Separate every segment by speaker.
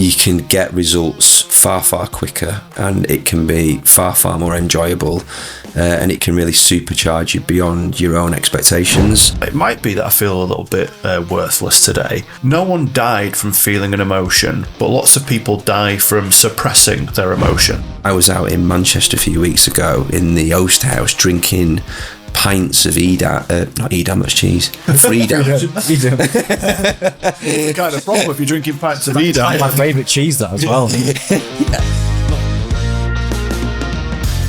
Speaker 1: you can get results far quicker, and it can be far more enjoyable, and it can really supercharge you beyond your own expectations.
Speaker 2: It might be that I feel a little bit worthless today. No one died from feeling an emotion, but lots of people die from suppressing their emotion.
Speaker 1: I was out in Manchester a few weeks ago in the Oast House drinking pints of Edam, not Edam, that's cheese. Freedom.
Speaker 2: The kind of problem if you're drinking pints of Edam.
Speaker 3: My favourite cheese, that as well.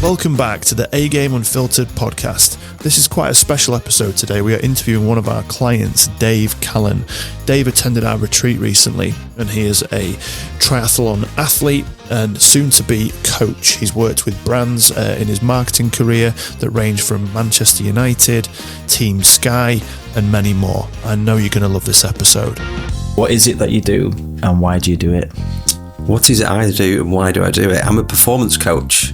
Speaker 2: Welcome back to the A-Game Unfiltered Podcast. This is quite a special episode today. We are interviewing one of our clients, Dave Callan. Dave attended our retreat recently, and he is a triathlon athlete and soon-to-be coach. He's worked with brands in his marketing career that range from Manchester United, Team Sky, and many more. I know you're going to love this episode.
Speaker 3: What is it that you do, and why do you do it?
Speaker 1: What is it I do and why do I do it? I'm a performance coach,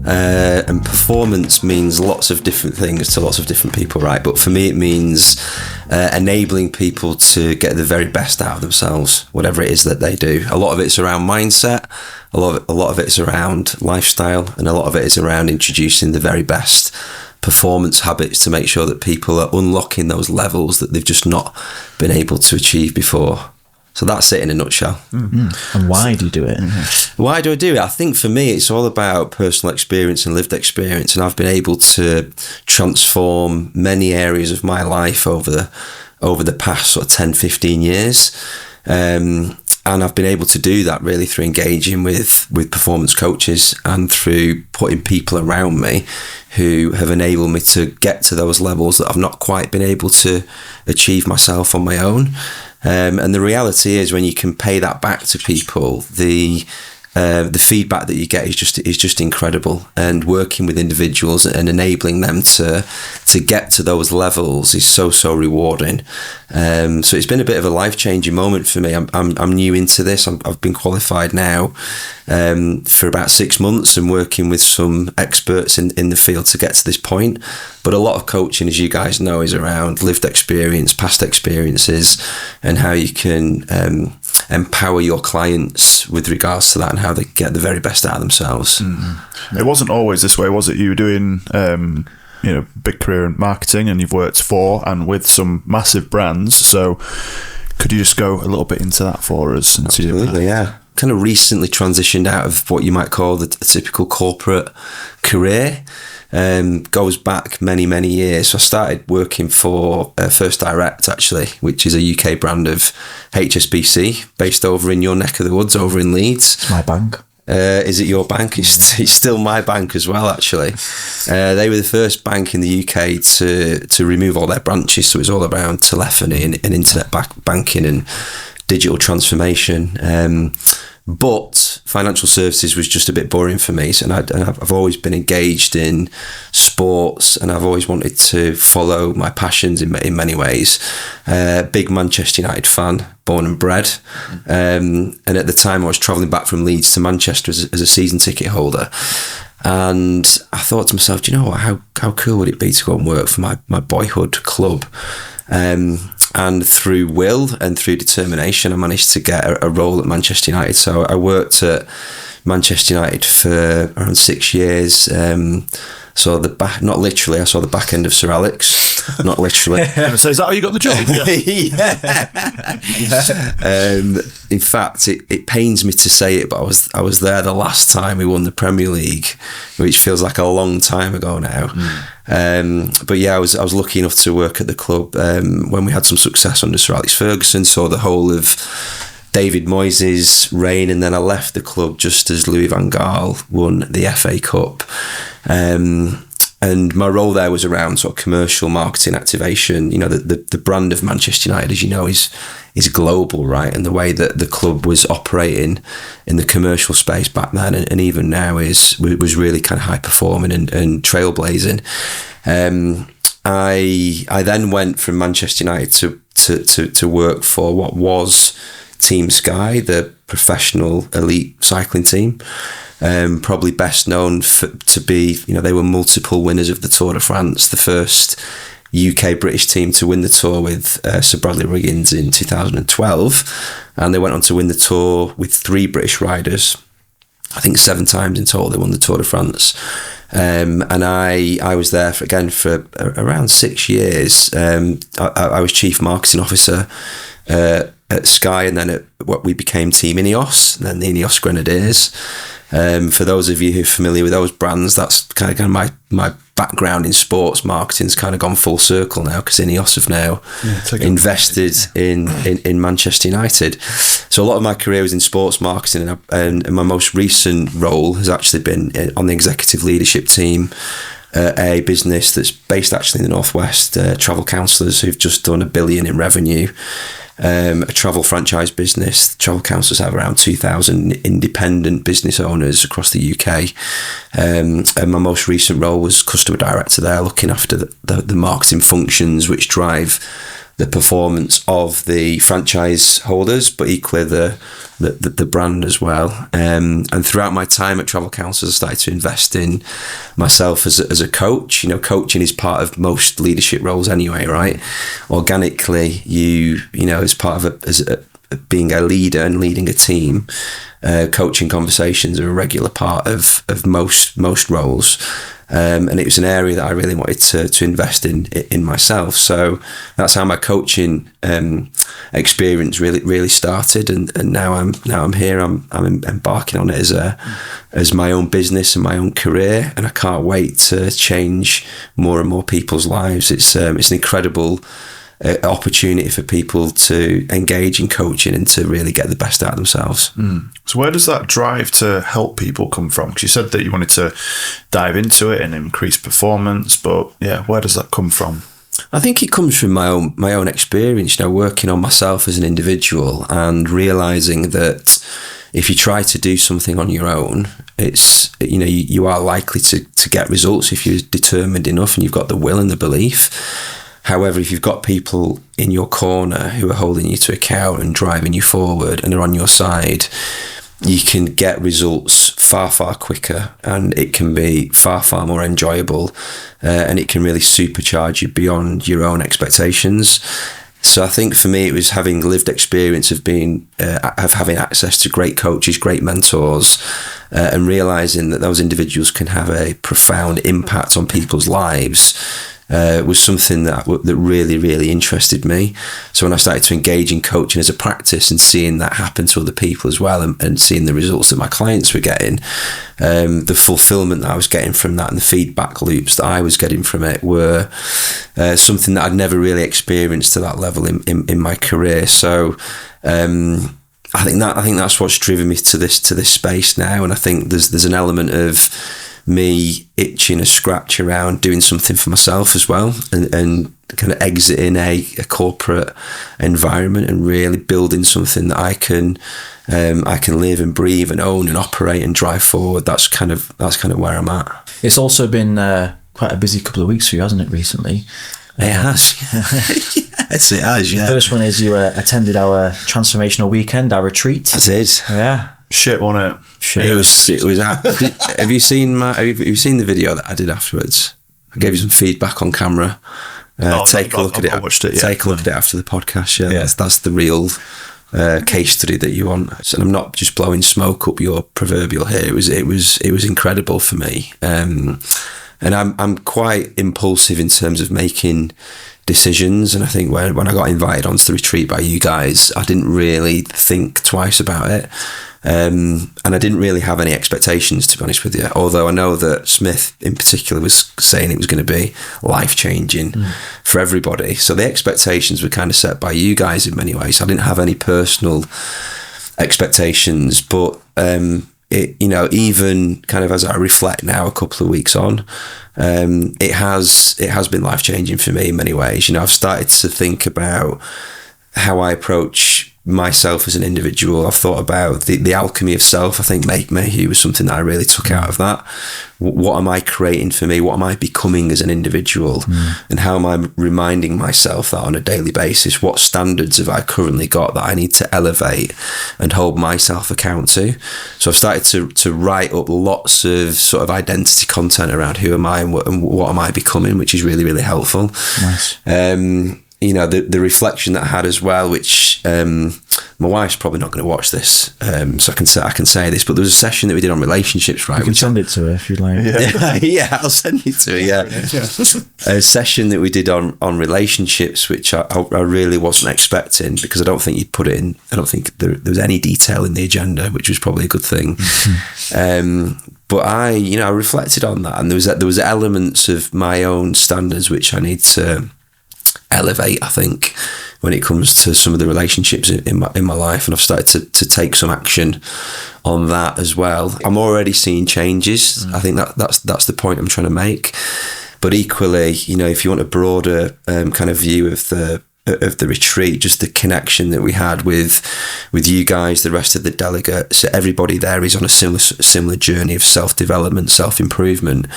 Speaker 1: and performance means lots of different things to lots of different people, right? But for me, it means enabling people to get the very best out of themselves, whatever it is that they do. A lot of it's around mindset, a lot of it's around lifestyle, and a lot of it is around introducing the very best performance habits to make sure that people are unlocking those levels that they've just not been able to achieve before. So that's it in a nutshell.
Speaker 3: Mm-hmm. And why do you do it?
Speaker 1: Why do I do it? I think for me, it's all about personal experience and lived experience. And I've been able to transform many areas of my life over the past sort of 10, 15 years. And I've been able to do that really through engaging with performance coaches and through putting people around me who have enabled me to get to those levels that I've not quite been able to achieve myself on my own. And the reality is, when you can pay that back to people, the feedback that you get is just incredible. And working with individuals and enabling them to get to those levels is so rewarding. So it's been a bit of a life-changing moment for me. I'm new into this. I've been qualified now for about 6 months and working with some experts in the field to get to this point. But a lot of coaching, as you guys know, is around lived experience, past experiences, and how you can empower your clients with regards to that and how they get the very best out of themselves.
Speaker 2: Mm-hmm. It wasn't always this way, was it? You were doing big career in marketing, and you've worked for and with some massive brands. So could you just go a little bit into that for us?
Speaker 1: Absolutely, yeah. Kind of recently transitioned out of what you might call the typical corporate career. Goes back many years. So I started working for First Direct, actually, which is a UK brand of HSBC based over in your neck of the woods, over in Leeds.
Speaker 3: It's my bank.
Speaker 1: Is it your bank? It's still my bank as well, actually. They were the first bank in the UK to remove all their branches, so it was all around telephony and internet banking and digital transformation. But financial services was just a bit boring for me, and I've always been engaged in sports, and I've always wanted to follow my passions in many ways. Big Manchester United fan, born and bred, and at the time I was travelling back from Leeds to Manchester as a season ticket holder, and I thought to myself, do you know what, how cool would it be to go and work for my boyhood club? And through will and through determination, I managed to get a role at Manchester United. So I worked at Manchester United for around 6 years. So not literally, I saw the back end of Sir Alex. Not literally.
Speaker 2: So is that how you got the job?
Speaker 1: Yeah. In fact, it pains me to say it, but I was there the last time we won the Premier League, which feels like a long time ago now. But yeah, I was lucky enough to work at the club when we had some success under Sir Alex Ferguson. Saw the whole of David Moyes' reign, and then I left the club just as Louis van Gaal won the FA Cup. And my role there was around sort of commercial marketing activation. You know, the brand of Manchester United, as you know, is global, right? And the way that the club was operating in the commercial space back then and even now was really kind of high performing and trailblazing. I then went from Manchester United to work for what was Team Sky, the professional elite cycling team. Probably best known to be, they were multiple winners of the Tour de France, the first UK British team to win the tour with Sir Bradley Wiggins in 2012, and they went on to win the tour with 3 British riders. I think 7 times in total they won the Tour de France. And I was there for around 6 years. I was Chief Marketing Officer at Sky, and then at what we became Team Ineos, and then the Ineos Grenadiers. For those of you who are familiar with those brands, that's kind of my background in sports marketing's kind of gone full circle now, because Ineos have now invested in Manchester United. So a lot of my career was in sports marketing, and my most recent role has actually been on the executive leadership team at a business that's based actually in the Northwest, Travel Counsellors, who've just done $1 billion in revenue. A travel franchise business. Travel Counsellors have around 2,000 independent business owners across the UK. And my most recent role was customer director there, looking after the marketing functions which drive the performance of the franchise holders, but equally the brand as well. And throughout my time at Travel Counsellors, I started to invest in myself as a coach. Coaching is part of most leadership roles anyway, right? Organically, you know, as part of being a leader and leading a team, coaching conversations are a regular part of most roles. And it was an area that I really wanted to invest in myself. So that's how my coaching experience really started. And now I'm here. I'm embarking on it as my own business and my own career. And I can't wait to change more and more people's lives. It's an incredible opportunity for people to engage in coaching and to really get the best out of themselves.
Speaker 2: So where does that drive to help people come from? Because you said that you wanted to dive into it and increase performance, but yeah, where does that come from?
Speaker 1: I think it comes from my own experience, working on myself as an individual and realizing that if you try to do something on your own, it's, you are likely to get results if you're determined enough and you've got the will and the belief. However, if you've got people in your corner who are holding you to account and driving you forward and are on your side, you can get results far, far quicker, and it can be far, far more enjoyable, and it can really supercharge you beyond your own expectations. So I think for me, it was having lived experience of having access to great coaches, great mentors, and realizing that those individuals can have a profound impact on people's lives. Was something that really, really interested me. So when I started to engage in coaching as a practice and seeing that happen to other people as well, and seeing the results that my clients were getting, the fulfillment that I was getting from that and the feedback loops that I was getting from it were something that I'd never really experienced to that level in my career. So I think that's what's driven me to this space now. And I think there's an element of me itching a scratch around doing something for myself as well, and kind of exiting a corporate environment and really building something that I can live and breathe and own and operate and drive forward. That's kind of where I'm at.
Speaker 3: It's also been quite a busy couple of weeks for you, hasn't it, recently?
Speaker 1: It has. Yes, it has, yeah.
Speaker 3: The first one is you attended our transformational weekend, our retreat.
Speaker 1: I did.
Speaker 3: Yeah.
Speaker 2: Shit, wasn't it?
Speaker 3: Shit.
Speaker 1: It was. Have you seen the video that I did afterwards? I gave you some feedback on camera. Take a look at it.
Speaker 2: I watched it. Yeah.
Speaker 1: Take a look at it after the podcast. Yeah. That's the real case study that you want. So I'm not just blowing smoke up your proverbial here. It was incredible for me. And I'm quite impulsive in terms of making decisions, and I think when I got invited onto the retreat by you guys, I didn't really think twice about it. And I didn't really have any expectations, to be honest with you, although I know that Smith in particular was saying it was going to be life-changing for everybody. So the expectations were kind of set by you guys in many ways. I didn't have any personal expectations, but even kind of as I reflect now a couple of weeks on, it has been life-changing for me in many ways. I've started to think about how I approach myself as an individual. I've thought about the alchemy of self. I think Mayhew was something that I really took out of that. What am I creating for me? What am I becoming as an individual? And how am I reminding myself that on a daily basis? What standards have I currently got that I need to elevate and hold myself account to? So I've started to write up lots of sort of identity content around who am I and what am I becoming, which is really, really helpful.
Speaker 3: Nice.
Speaker 1: You know, the reflection that I had as well, which my wife's probably not going to watch this, so I can say this, but there was a session that we did on relationships, right?
Speaker 3: You can send it to her if you'd like.
Speaker 1: Yeah, I'll send it to her. Yeah, a session that we did on relationships, which I really wasn't expecting, because I don't think you'd put it in. I don't think there was any detail in the agenda, which was probably a good thing. But I reflected on that, and there was elements of my own standards which I need to elevate, I think, when it comes to some of the relationships in my life, and I've started to take some action on that as well. I'm already seeing changes. I think that's the point I'm trying to make. But equally, you know, if you want a broader kind of view of the retreat, just the connection that we had with you guys, the rest of the delegates, everybody there is on a similar journey of self-development, self-improvement.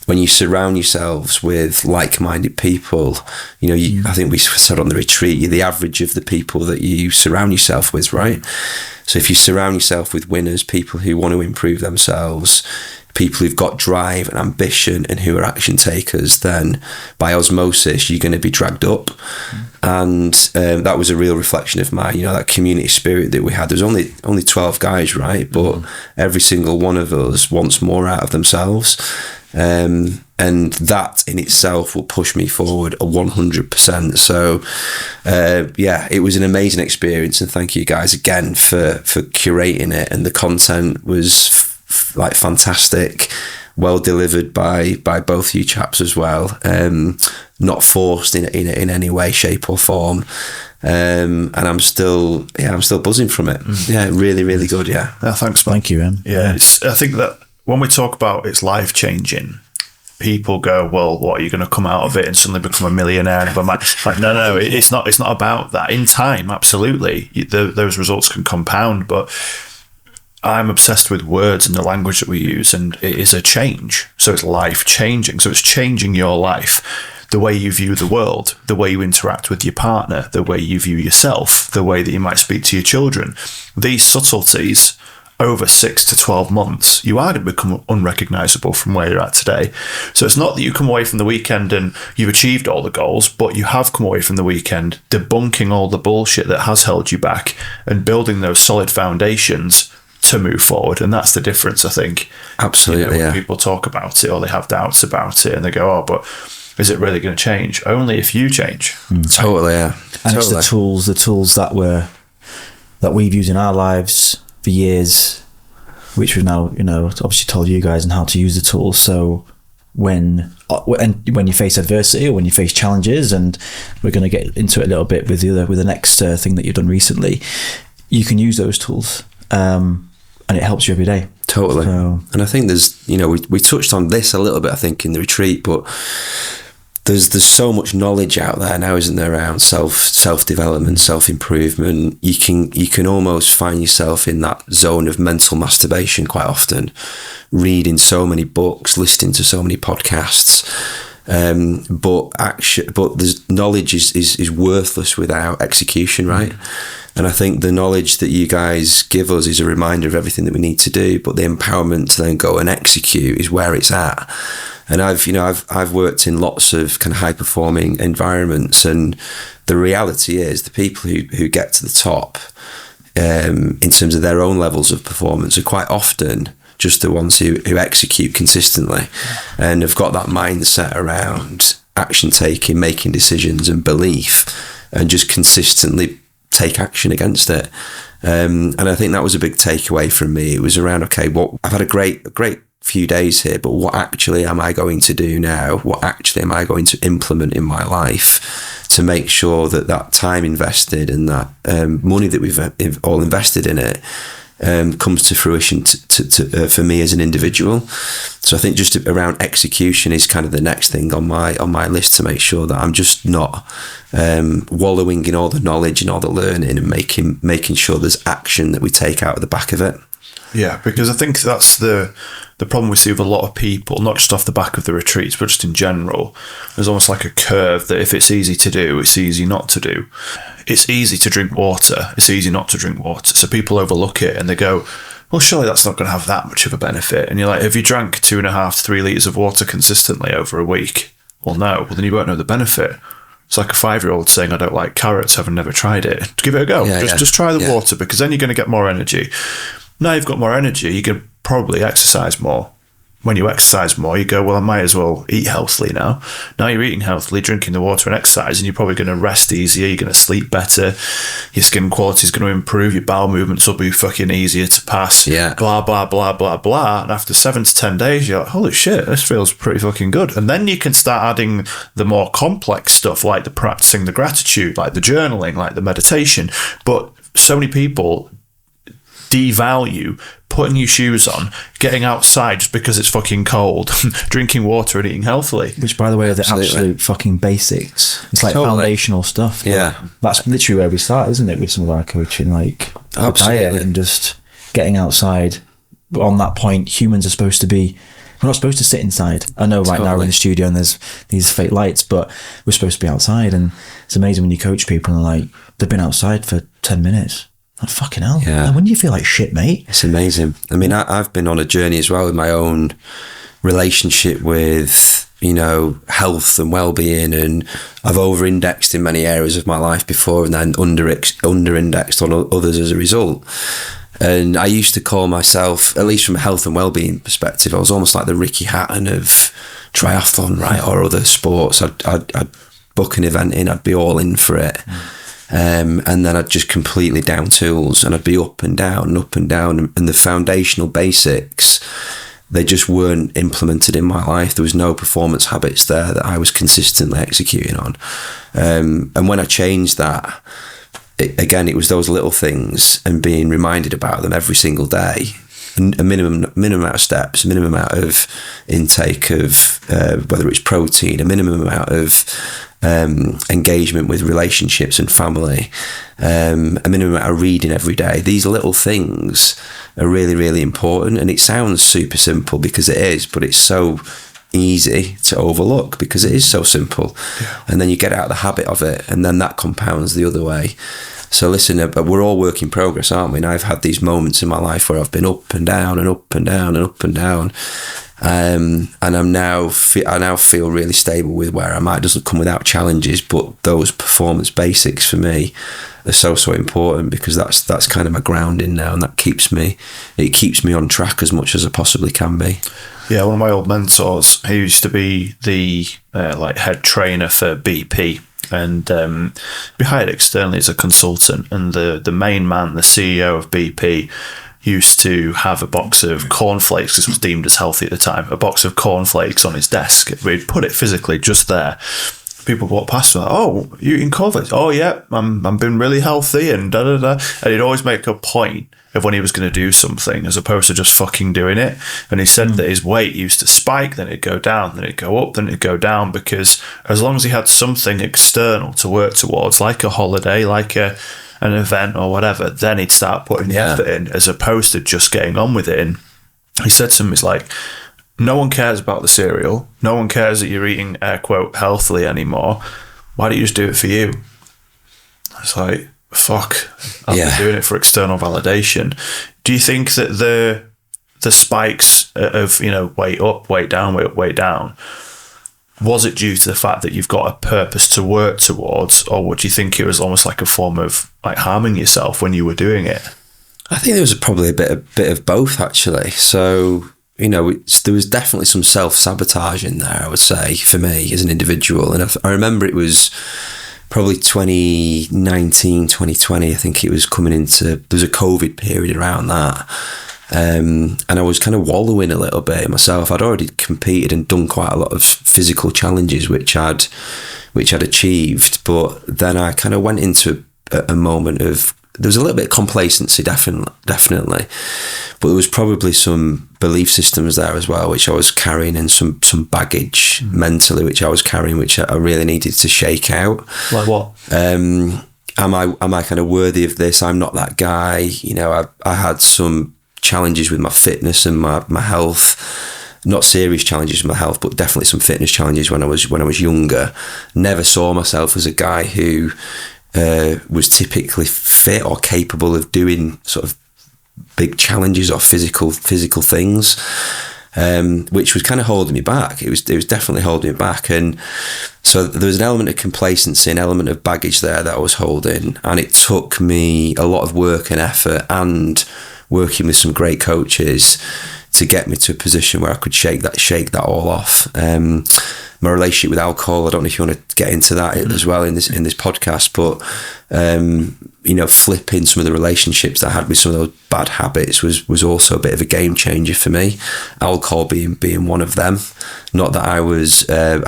Speaker 1: When you surround yourselves with like-minded people, you know, I think we said on the retreat, you're the average of the people that you surround yourself with, right? So if you surround yourself with winners, people who want to improve themselves, people who've got drive and ambition and who are action takers, then by osmosis you're going to be dragged up. And that was a real reflection of that community spirit that we had. There's only 12 guys, right? But every single one of us wants more out of themselves. And that in itself will push me forward 100%. So it was an amazing experience, and thank you guys again for curating it. And the content was like fantastic, well delivered by both you chaps as well, not forced in any way, shape or form, and I'm still buzzing from it. Really, really good.
Speaker 2: Thanks, man.
Speaker 3: Thank you, Em.
Speaker 2: I think that when we talk about it's life changing, people go, well, what, are you going to come out of it and suddenly become a millionaire? But like, no, it's not about that. In time, absolutely, those results can compound, but I'm obsessed with words and the language that we use, and it is a change. So it's life changing. So it's changing your life, the way you view the world, the way you interact with your partner, the way you view yourself, the way that you might speak to your children. These subtleties over 6 to 12 months, you are going to become unrecognizable from where you're at today. So it's not that you come away from the weekend and you've achieved all the goals, but you have come away from the weekend debunking all the bullshit that has held you back and building those solid foundations to move forward. And that's the difference, I think.
Speaker 1: Absolutely.
Speaker 2: When people talk about it or they have doubts about it and they go, oh, but is it really going to change? Only if you change.
Speaker 1: Totally. And
Speaker 3: it's the tools that we've used in our lives for years, which we've now, obviously told you guys and how to use the tools. So when you face adversity or when you face challenges, and we're going to get into it a little bit with the next thing that you've done recently, you can use those tools. And it helps you every day.
Speaker 1: Totally. So, and I think there's, we touched on this a little bit, I think, in the retreat, but there's so much knowledge out there now, isn't there, around self-development, self-improvement. You can almost find yourself in that zone of mental masturbation quite often, reading so many books, listening to so many podcasts. But there's knowledge is worthless without execution, right? And I think the knowledge that you guys give us is a reminder of everything that we need to do, but the empowerment to then go and execute is where it's at. And I've worked in lots of kind of high performing environments, and the reality is the people who get to the top in terms of their own levels of performance are quite often just the ones who execute consistently and have got that mindset around action taking, making decisions and belief, and just consistently take action against it. And I think that was a big takeaway from me. It was around, okay, well, I've had a great few days here, but what actually am I going to do now? What actually am I going to implement in my life to make sure that time invested and that money that we've all invested in it comes to fruition for me as an individual. So I think just around execution is kind of the next thing on my list, to make sure that I'm just not wallowing in all the knowledge and all the learning, and making sure there's action that we take out of the back of it.
Speaker 2: Yeah, because I think that's the problem we see with a lot of people, not just off the back of the retreats, but just in general. There's almost like a curve that if it's easy to do, it's easy not to do. It's easy to drink water, it's easy not to drink water. So people overlook it and they go, well, surely that's not going to have that much of a benefit. And you're like, have you drank 2.5 to 3 litres of water consistently over a week? Well, no. Well, then you won't know the benefit. It's like a 5-year-old saying, I don't like carrots, having never tried it. Give it a go. Just try the water, because then you're going to get more energy. Now you've got more energy, you can probably exercise more. When you exercise more, you go, well, I might as well eat healthily now. Now you're eating healthily, drinking the water and exercising, you're probably going to rest easier, you're going to sleep better, your skin quality is going to improve, your bowel movements will be fucking easier to pass, blah, blah, blah, blah, blah. And after 7 to 10 days, you're like, holy shit, this feels pretty fucking good. And then you can start adding the more complex stuff, like the practicing the gratitude, like the journaling, like the meditation. But so many people devalue putting your shoes on, getting outside just because it's fucking cold, drinking water and eating healthily.
Speaker 3: Which, by the way, are the absolute fucking basics. It's like foundational stuff.
Speaker 1: Yeah.
Speaker 3: That's literally where we start, isn't it, with some of our coaching, like the diet and just getting outside. But on that point, humans are supposed to be, we're not supposed to sit inside. I know right now we're in the studio and there's these fake lights, but we're supposed to be outside. And it's amazing when you coach people and they're like, they've been outside for 10 minutes. Like, fucking hell. Yeah. When do you feel like shit, mate?
Speaker 1: It's amazing. I mean, I've been on a journey as well with my own relationship with, health and well-being, and I've over-indexed in many areas of my life before and then under-indexed on others as a result. And I used to call myself, at least from a health and well-being perspective, I was almost like the Ricky Hatton of triathlon, right, or other sports. I'd book an event in, I'd be all in for it. And then I'd just completely down tools, and I'd be up and down, and the foundational basics, they just weren't implemented in my life. There was no performance habits there that I was consistently executing on. And when I changed that, it was those little things and being reminded about them every single day. A minimum amount of steps, a minimum amount of intake of whether it's protein, a minimum amount of engagement with relationships and family, a minimum amount of reading every day. These little things are really, really important, and it sounds super simple because it is, but it's so easy to overlook because it is so simple. And then you get out of the habit of it, and then that compounds the other way. So listen, we're all work in progress, aren't we? And I've had these moments in my life where I've been up and down and up and down and up and down. And I now feel really stable with where I'm at. It doesn't come without challenges, but those performance basics for me are so important, because that's kind of my grounding now, and that keeps me on track as much as I possibly can be.
Speaker 2: Yeah, one of my old mentors, he used to be the head trainer for BP, and be hired externally as a consultant. And the main man, the CEO of BP, used to have a box of cornflakes. This was deemed as healthy at the time. A box of cornflakes on his desk. We'd put it physically just there. People walk past and like, oh, you eating cornflakes? Oh yeah, I'm been really healthy and da da da. And he'd always make a point of when he was going to do something, as opposed to just fucking doing it. And he said that his weight used to spike, then it'd go down, then it'd go up, then it'd go down, because as long as he had something external to work towards, like a holiday, like an event or whatever, then he'd start putting the effort in, as opposed to just getting on with it. And he said to him, it's like, no one cares about the cereal. No one cares that you're eating, air quote, healthily anymore. Why don't you just do it for you? It's like, fuck, I've been doing it for external validation. Do you think that the spikes of, weight up, weight down, weight up, weight down, was it due to the fact that you've got a purpose to work towards, or would you think it was almost like a form of like harming yourself when you were doing it?
Speaker 1: I think there was probably a bit of both, actually. So, there was definitely some self-sabotage in there, I would say, for me as an individual. And I remember it was probably 2019, 2020, I think it was coming into, there was a COVID period around that. And I was kind of wallowing a little bit myself. I'd already competed and done quite a lot of physical challenges, which I'd achieved. But then I kind of went into a moment of there was a little bit of complacency, definitely, but there was probably some belief systems there as well, which I was carrying, and some baggage mentally, which I was carrying, which I really needed to shake out.
Speaker 3: Like what?
Speaker 1: Am I kind of worthy of this? I'm not that guy. You know, I had some challenges with my fitness and my health. Not serious challenges with my health, but definitely some fitness challenges when I was younger. Never saw myself as a guy who was typically fit or capable of doing sort of big challenges or physical things, which was kind of holding me back. It was definitely holding me back, and so there was an element of complacency, an element of baggage there that I was holding, and it took me a lot of work and effort and working with some great coaches to get me to a position where I could shake that all off. My relationship with alcohol, I don't know if you want to get into that as well in this podcast, but you know, flipping some of the relationships that I had with some of those bad habits was also a bit of a game changer for me. Alcohol being one of them. Not that I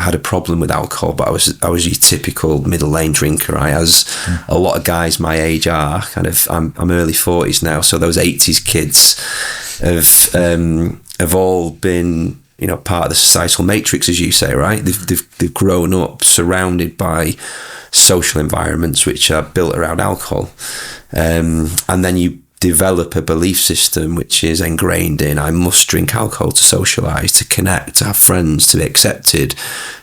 Speaker 1: had a problem with alcohol, but I was your typical middle lane drinker, right? As a lot of guys my age are. I'm early 40s now, so those 80s kids have all been, you know, part of the societal matrix, as you say, right? They've grown up surrounded by social environments which are built around alcohol, and then you develop a belief system which is ingrained in, I must drink alcohol to socialise, to connect, to have friends, to be accepted,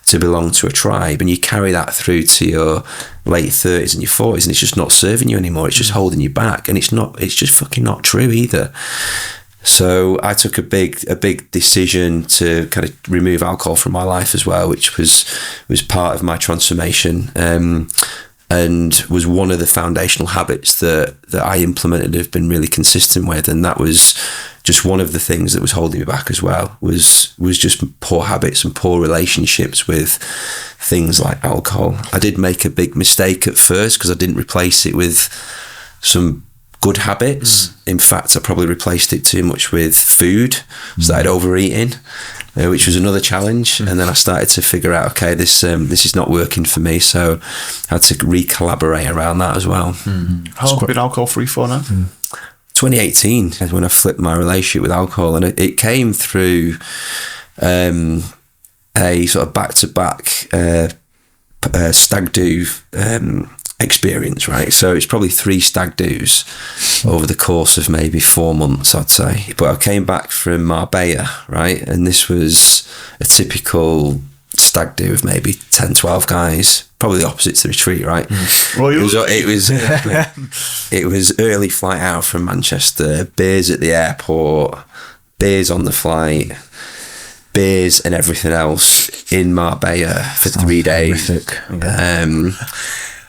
Speaker 1: to belong to a tribe, and you carry that through to your late 30s and your 40s, and it's just not serving you anymore. It's just holding you back, and it's just fucking not true either. So I took a big decision to kind of remove alcohol from my life as well, which was part of my transformation, and was one of the foundational habits that I implemented, have been really consistent with, and that was just one of the things that was holding me back as well, was just poor habits and poor relationships with things like alcohol. I did make a big mistake at first because I didn't replace it with some good habits. In fact, I probably replaced it too much with food. Started overeating, which was another challenge. And then I started to figure out, okay, this is not working for me. So I had to recollaborate around that as well.
Speaker 2: How long have you been alcohol free for now?
Speaker 1: 2018 is when I flipped my relationship with alcohol, and it came through a sort of back-to-back stag do experience, right? So it's probably 3 stag do's over the course of maybe 4 months, I'd say. But I came back from Marbella, right? And this was a typical stag do of maybe 10, 12 guys, probably the opposite to the retreat, right? It was early flight out from Manchester, beers at the airport, beers on the flight, beers and everything else in Marbella for 3 days.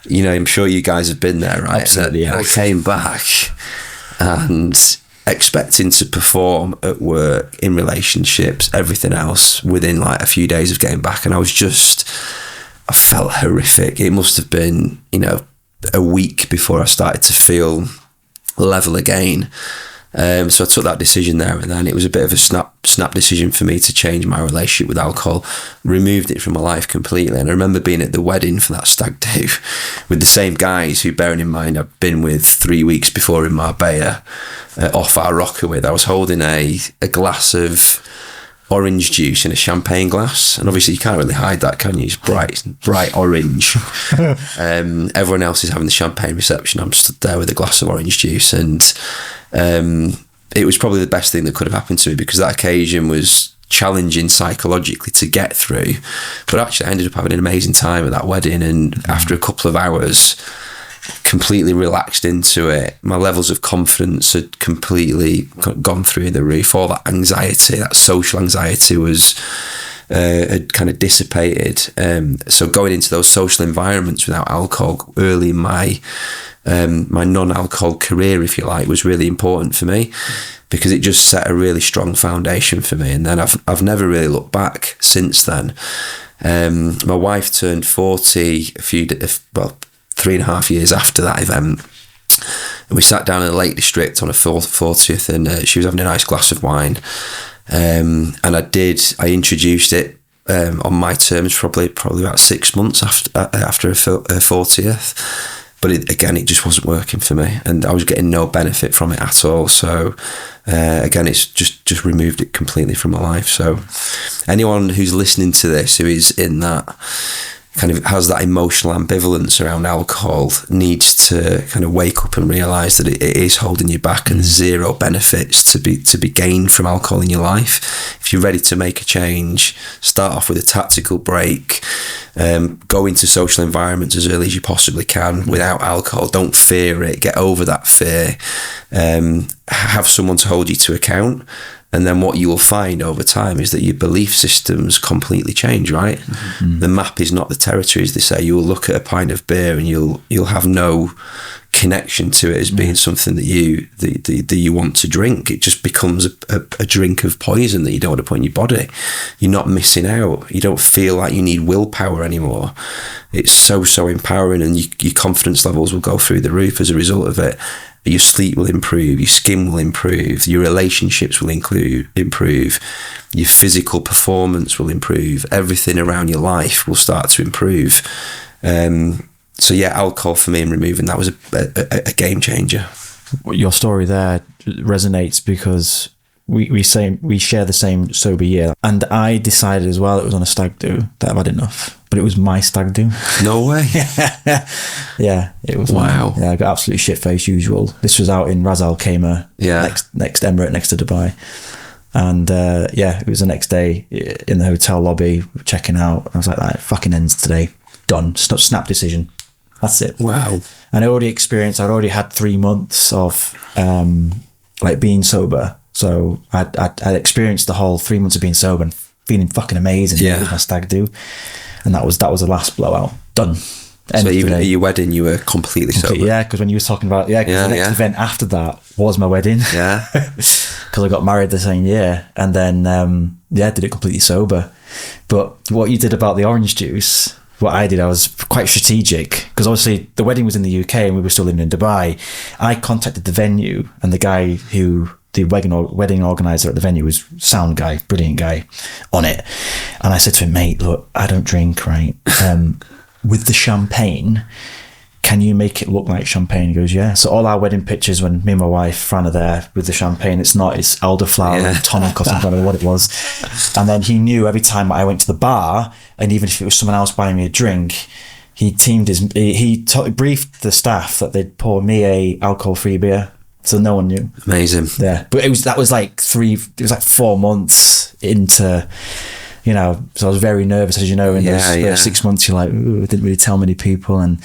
Speaker 1: You know, I'm sure you guys have been there, right?
Speaker 3: Absolutely, yeah.
Speaker 1: I came back and expecting to perform at work, in relationships, everything else within like a few days of getting back, and I felt horrific. It must have been, you know, a week before I started to feel level again. So I took that decision there and then. It was a bit of a snap decision for me to change my relationship with alcohol, removed it from my life completely. And I remember being at the wedding for that stag do with the same guys who, bearing in mind, I'd been with 3 weeks before in Marbella, off our rocker with. I was holding a glass of orange juice in a champagne glass, and obviously you can't really hide that, can you? It's bright orange. Everyone else is having the champagne reception. I'm stood there with a glass of orange juice, and it was probably the best thing that could have happened to me, because that occasion was challenging psychologically to get through, but actually I ended up having an amazing time at that wedding, and after a couple of hours completely relaxed into it. My levels of confidence had completely gone through the roof. All that anxiety, that social anxiety had kind of dissipated. So going into those social environments without alcohol early in my non-alcohol career, if you like, was really important for me, because it just set a really strong foundation for me. And then I've never really looked back since then. My wife turned 40 3.5 years after that event, and we sat down in the Lake District on a 40th, and she was having a nice glass of wine, and I introduced it on my terms probably about 6 months after her 40th. but it just wasn't working for me, and I was getting no benefit from it at all. So again, it's just removed it completely from my life. So anyone who's listening to this who is in that kind of has that emotional ambivalence around alcohol needs to kind of wake up and realise that it is holding you back, and zero benefits to be gained from alcohol in your life. If you're ready to make a change, start off with a tactical break. Go into social environments as early as you possibly can without alcohol. Don't fear it. Get over that fear. Have someone to hold you to account. And then what you will find over time is that your belief systems completely change, right? Mm-hmm. The map is not the territory, as they say. You'll look at a pint of beer and you'll have no connection to it as being something that you want to drink. It just becomes a drink of poison that you don't want to put in your body. You're not missing out. You don't feel like you need willpower anymore. It's so empowering, and your confidence levels will go through the roof as a result of it. Your sleep will improve, your skin will improve, your relationships will improve, your physical performance will improve, everything around your life will start to improve. So yeah, alcohol for me and removing that was a game changer.
Speaker 3: Your story there resonates because we share the same sober year, and I decided as well, it was on a stag do, that I've had enough. But it was my stag do.
Speaker 1: No way.
Speaker 3: Yeah, it was.
Speaker 1: Wow.
Speaker 3: Yeah, I got absolutely shit faced usual. This was out in Ras Al Khaimah, next Emirate, next to Dubai. And it was the next day in the hotel lobby, checking out. I was like, that fucking ends today. Done. Snap decision. That's it.
Speaker 1: Wow.
Speaker 3: And I'd already had 3 months of being sober. So I'd experienced the whole 3 months of being sober and feeling fucking amazing with my stag do. And that was the last blowout. Done.
Speaker 1: So even at your wedding, you were completely sober?
Speaker 3: Yeah, because when you were talking about, the next event after that was my wedding.
Speaker 1: Yeah.
Speaker 3: Because I got married the same year. And then, did it completely sober. But what you did about the orange juice, what I did, I was quite strategic. Because obviously the wedding was in the UK and we were still living in Dubai. I contacted the venue, and the guy who... the wedding organizer at the venue was sound guy, brilliant guy on it. And I said to him, mate, look, I don't drink, right? With the champagne, can you make it look like champagne? He goes, yeah. So all our wedding pictures, when me and my wife, Fran, are there with the champagne, it's elderflower and tonic or something, I don't know what it was. And then he knew every time I went to the bar, and even if it was someone else buying me a drink, he briefed the staff that they'd pour me a alcohol-free beer. So no one knew. Amazing. Yeah. But that was like 4 months into, so I was very nervous, as you know, in those first 6 months, you're like, ooh, I didn't really tell many people. And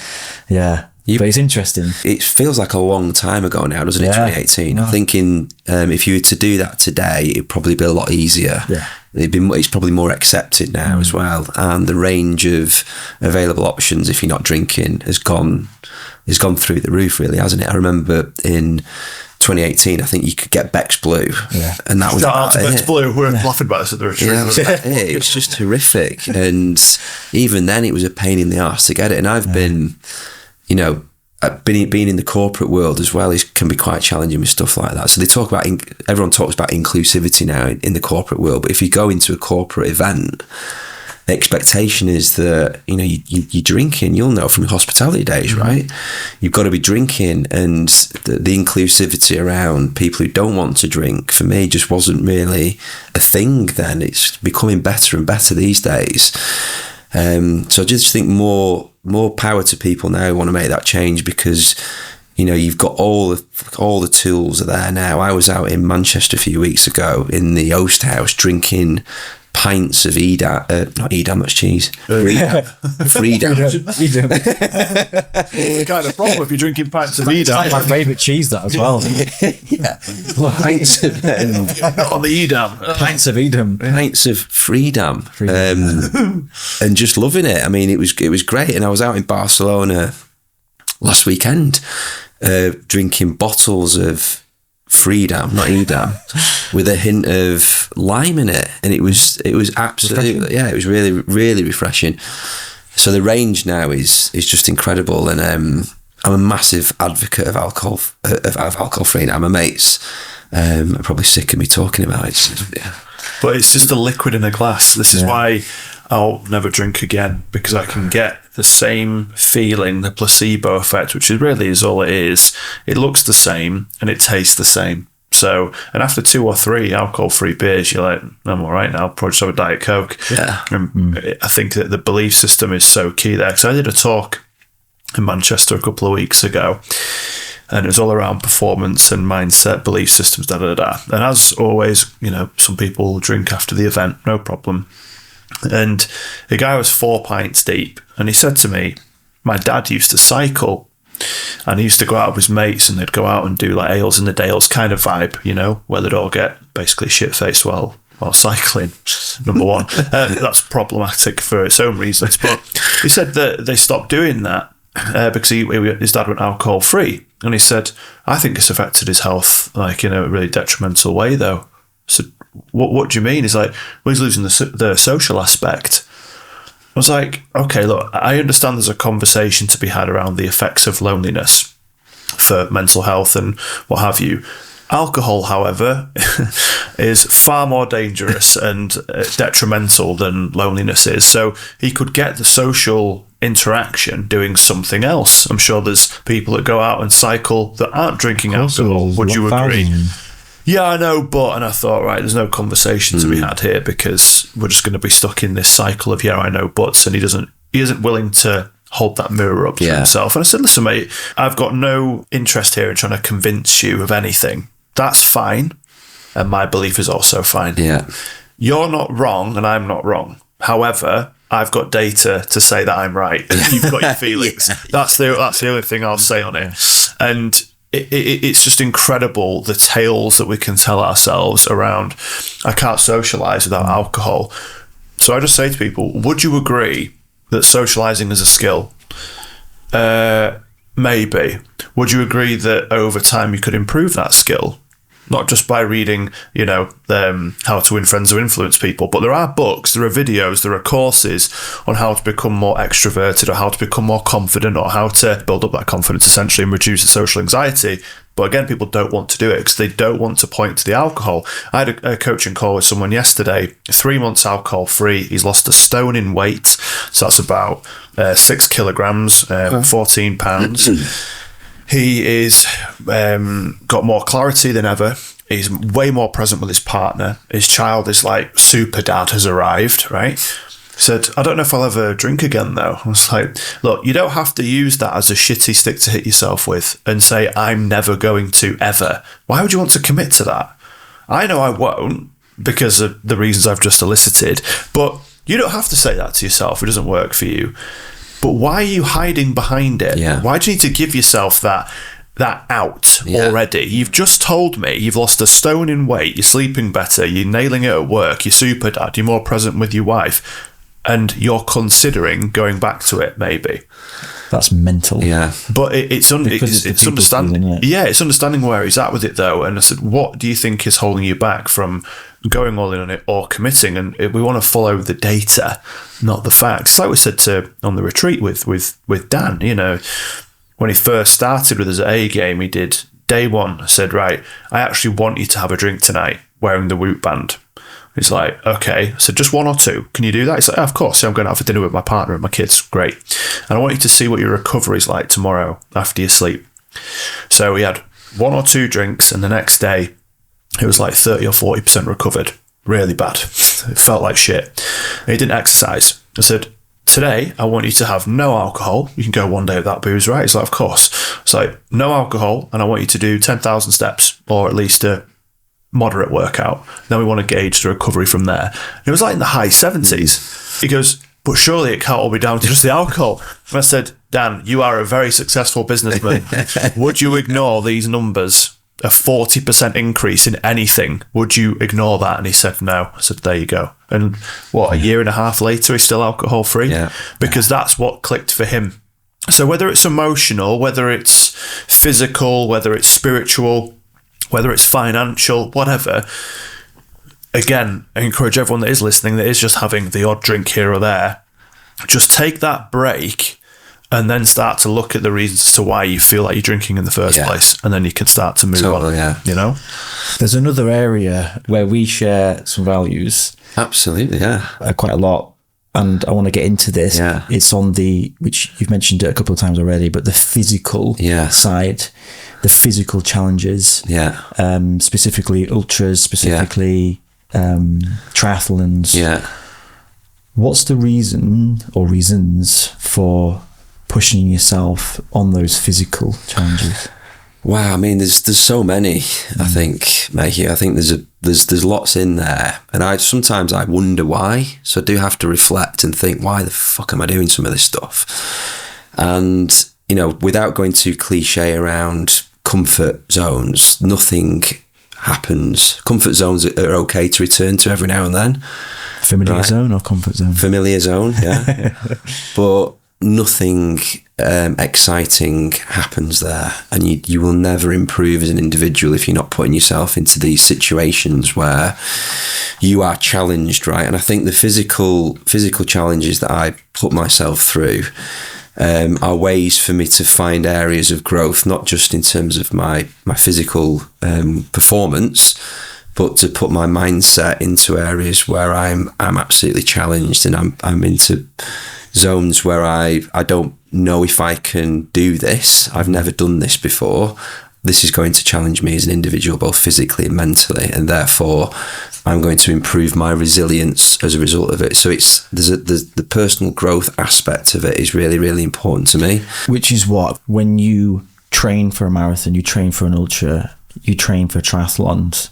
Speaker 3: but it's interesting. It
Speaker 1: feels like a long time ago now, doesn't it? 2018. I'm thinking if you were to do that today, it'd probably be a lot easier. Yeah. It's probably more accepted now as well. And the range of available options, if you're not drinking, has gone through the roof, really, hasn't it? I remember in 2018, I think you could get Beck's Blue, and that was
Speaker 2: Beck's Blue. We're laughing about this at the retreat.
Speaker 1: It was just horrific, and even then, it was a pain in the arse to get it. And I've been, being in the corporate world as well can be quite challenging with stuff like that. So they talk about everyone talks about inclusivity now in the corporate world, but if you go into a corporate event, the expectation is that you're drinking. You'll know from your hospitality days, right? You've got to be drinking, and the inclusivity around people who don't want to drink, for me, just wasn't really a thing then. It's becoming better and better these days. So I just think more power to people now who want to make that change, because you've got all the tools are there now. I was out in Manchester a few weeks ago in the Oast House drinking pints of Edam, not Edam, that's cheese. Freedom.
Speaker 2: It's kind of problem if you're drinking pints of Edam.
Speaker 3: That's my favourite cheese, that as well.
Speaker 1: Pints of
Speaker 2: not on the Edam.
Speaker 3: Pints of Edam.
Speaker 1: Pints of Freedom. And just loving it. I mean, it was great. And I was out in Barcelona last weekend drinking bottles of Freedom, not Edam, with a hint of lime in it, and it was absolutely refreshing. It was really, really refreshing. So the range now is just incredible, and I'm a massive advocate of alcohol free. Now my mates are probably sick of me talking about it.
Speaker 2: But it's just a liquid in a glass. This is why I'll never drink again because I can get the same feeling, the placebo effect, which really is all it is. It looks the same and it tastes the same. So, and after 2 or 3 alcohol-free beers, you're like, I'm all right now, probably just have a Diet Coke.
Speaker 1: Yeah.
Speaker 2: I think that the belief system is so key there. Because I did a talk in Manchester a couple of weeks ago, and it was all around performance and mindset, belief systems, da-da-da. And as always, some people drink after the event, no problem. And the guy was 4 pints deep, and he said to me, my dad used to cycle, and he used to go out with his mates, and they'd go out and do like ales in the dales kind of vibe, where they'd all get basically shit-faced while cycling, number one. That's problematic for its own reasons. But he said that they stopped doing that because his dad went alcohol-free. And he said, I think it's affected his health, like, in a really detrimental way, though. So what do you mean? He's like, well, he's losing the social aspect. I was like, okay, look, I understand there's a conversation to be had around the effects of loneliness for mental health and what have you. Alcohol, however, is far more dangerous and detrimental than loneliness is. So he could get the social interaction doing something else. I'm sure there's people that go out and cycle that aren't drinking alcohol. Would you agree? Yeah, I know, and I thought, right, there's no conversation to be had here because we're just going to be stuck in this cycle of, yeah, I know, buts, and he isn't willing to hold that mirror up to himself. And I said, listen, mate, I've got no interest here in trying to convince you of anything. That's fine, and my belief is also fine.
Speaker 1: Yeah.
Speaker 2: You're not wrong, and I'm not wrong. However, I've got data to say that I'm right. You've got your feelings. That's the only thing I'll say on it. And it's just incredible the tales that we can tell ourselves around, I can't socialise without alcohol. So I just say to people, would you agree that socialising is a skill? Maybe. Would you agree that over time you could improve that skill? Not just by reading, How to Win Friends or Influence People, but there are books, there are videos, there are courses on how to become more extroverted or how to become more confident or how to build up that confidence essentially and reduce the social anxiety. But again, people don't want to do it because they don't want to point to the alcohol. I had a coaching call with someone yesterday, 3 months alcohol free. He's lost 1 stone in weight. So that's about 6 kilograms, 14 pounds. He is got more clarity than ever. He's way more present with his partner. His child is like, super dad has arrived, right? He said, I don't know if I'll ever drink again, though. I was like, look, you don't have to use that as a shitty stick to hit yourself with and say, I'm never going to ever. Why would you want to commit to that? I know I won't because of the reasons I've just elicited, but you don't have to say that to yourself. It doesn't work for you. But why are you hiding behind it?
Speaker 1: Yeah.
Speaker 2: Why do you need to give yourself that out already? You've just told me you've lost 1 stone in weight, you're sleeping better, you're nailing it at work, you're super dad, you're more present with your wife, and you're considering going back to it, maybe.
Speaker 3: That's mental.
Speaker 1: Yeah.
Speaker 2: But it's understanding. Yeah, it's understanding where he's at with it, though. And I said, what do you think is holding you back from going all in on it or committing? And we want to follow the data, not the facts. It's like we said on the retreat with Dan, when he first started with us at A-Game, he did day 1, said, right, I actually want you to have a drink tonight wearing the Whoop band. He's like, okay. So just 1 or 2. Can you do that? He's like, of course. I'm going to have a dinner with my partner and my kids. Great. And I want you to see what your recovery is like tomorrow after you sleep. So we had 1 or 2 drinks, and the next day it was like 30 or 40% recovered. Really bad. It felt like shit. And he didn't exercise. I said, today I want you to have no alcohol. You can go 1 day without booze, right? He's like, of course. It's like, no alcohol, and I want you to do 10,000 steps, or at least a moderate workout. Then we want to gauge the recovery from there. And it was like in the high 70s. He goes, but surely it can't all be down to just the alcohol. And I said, Dan, you are a very successful businessman. Would you ignore these numbers? A 40% increase in anything. Would you ignore that? And he said, no. I said, there you go. And a year and a half later, he's still alcohol free?
Speaker 1: Yeah.
Speaker 2: Because that's what clicked for him. So whether it's emotional, whether it's physical, whether it's spiritual, whether it's financial, whatever, again, I encourage everyone that is listening, that is just having the odd drink here or there, just take that break and then start to look at the reasons as to why you feel like you're drinking in the first place. And then you can start to move on,
Speaker 3: There's another area where we share some values.
Speaker 1: Absolutely, yeah.
Speaker 3: Quite a lot. and I want to get into this.
Speaker 1: Yeah.
Speaker 3: It's on which you've mentioned it a couple of times already, but the physical side, the physical challenges.
Speaker 1: Yeah.
Speaker 3: Specifically ultras, specifically triathlons.
Speaker 1: Yeah.
Speaker 3: What's the reason or reasons for pushing yourself on those physical challenges?
Speaker 1: Wow, I mean, there's so many. I think, Maggie. I think there's lots in there, and sometimes I wonder why. So I do have to reflect and think, why the fuck am I doing some of this stuff? And without going too cliche around comfort zones, nothing happens. Comfort zones are okay to return to every now and then.
Speaker 3: Familiar zone or comfort zone?
Speaker 1: Familiar zone, yeah. But nothing exciting happens there, and you will never improve as an individual if you're not putting yourself into these situations where you are challenged, right? And I think the physical challenges that I put myself through are ways for me to find areas of growth, not just in terms of my physical performance, but to put my mindset into areas where I'm absolutely challenged, and I'm into zones where I don't know if I can do this. I've never done this before. This is going to challenge me as an individual, both physically and mentally, and therefore I'm going to improve my resilience as a result of it. So there's the personal growth aspect of it is really, really important to me.
Speaker 3: Which is what, when you train for a marathon, you train for an ultra, you train for triathlons,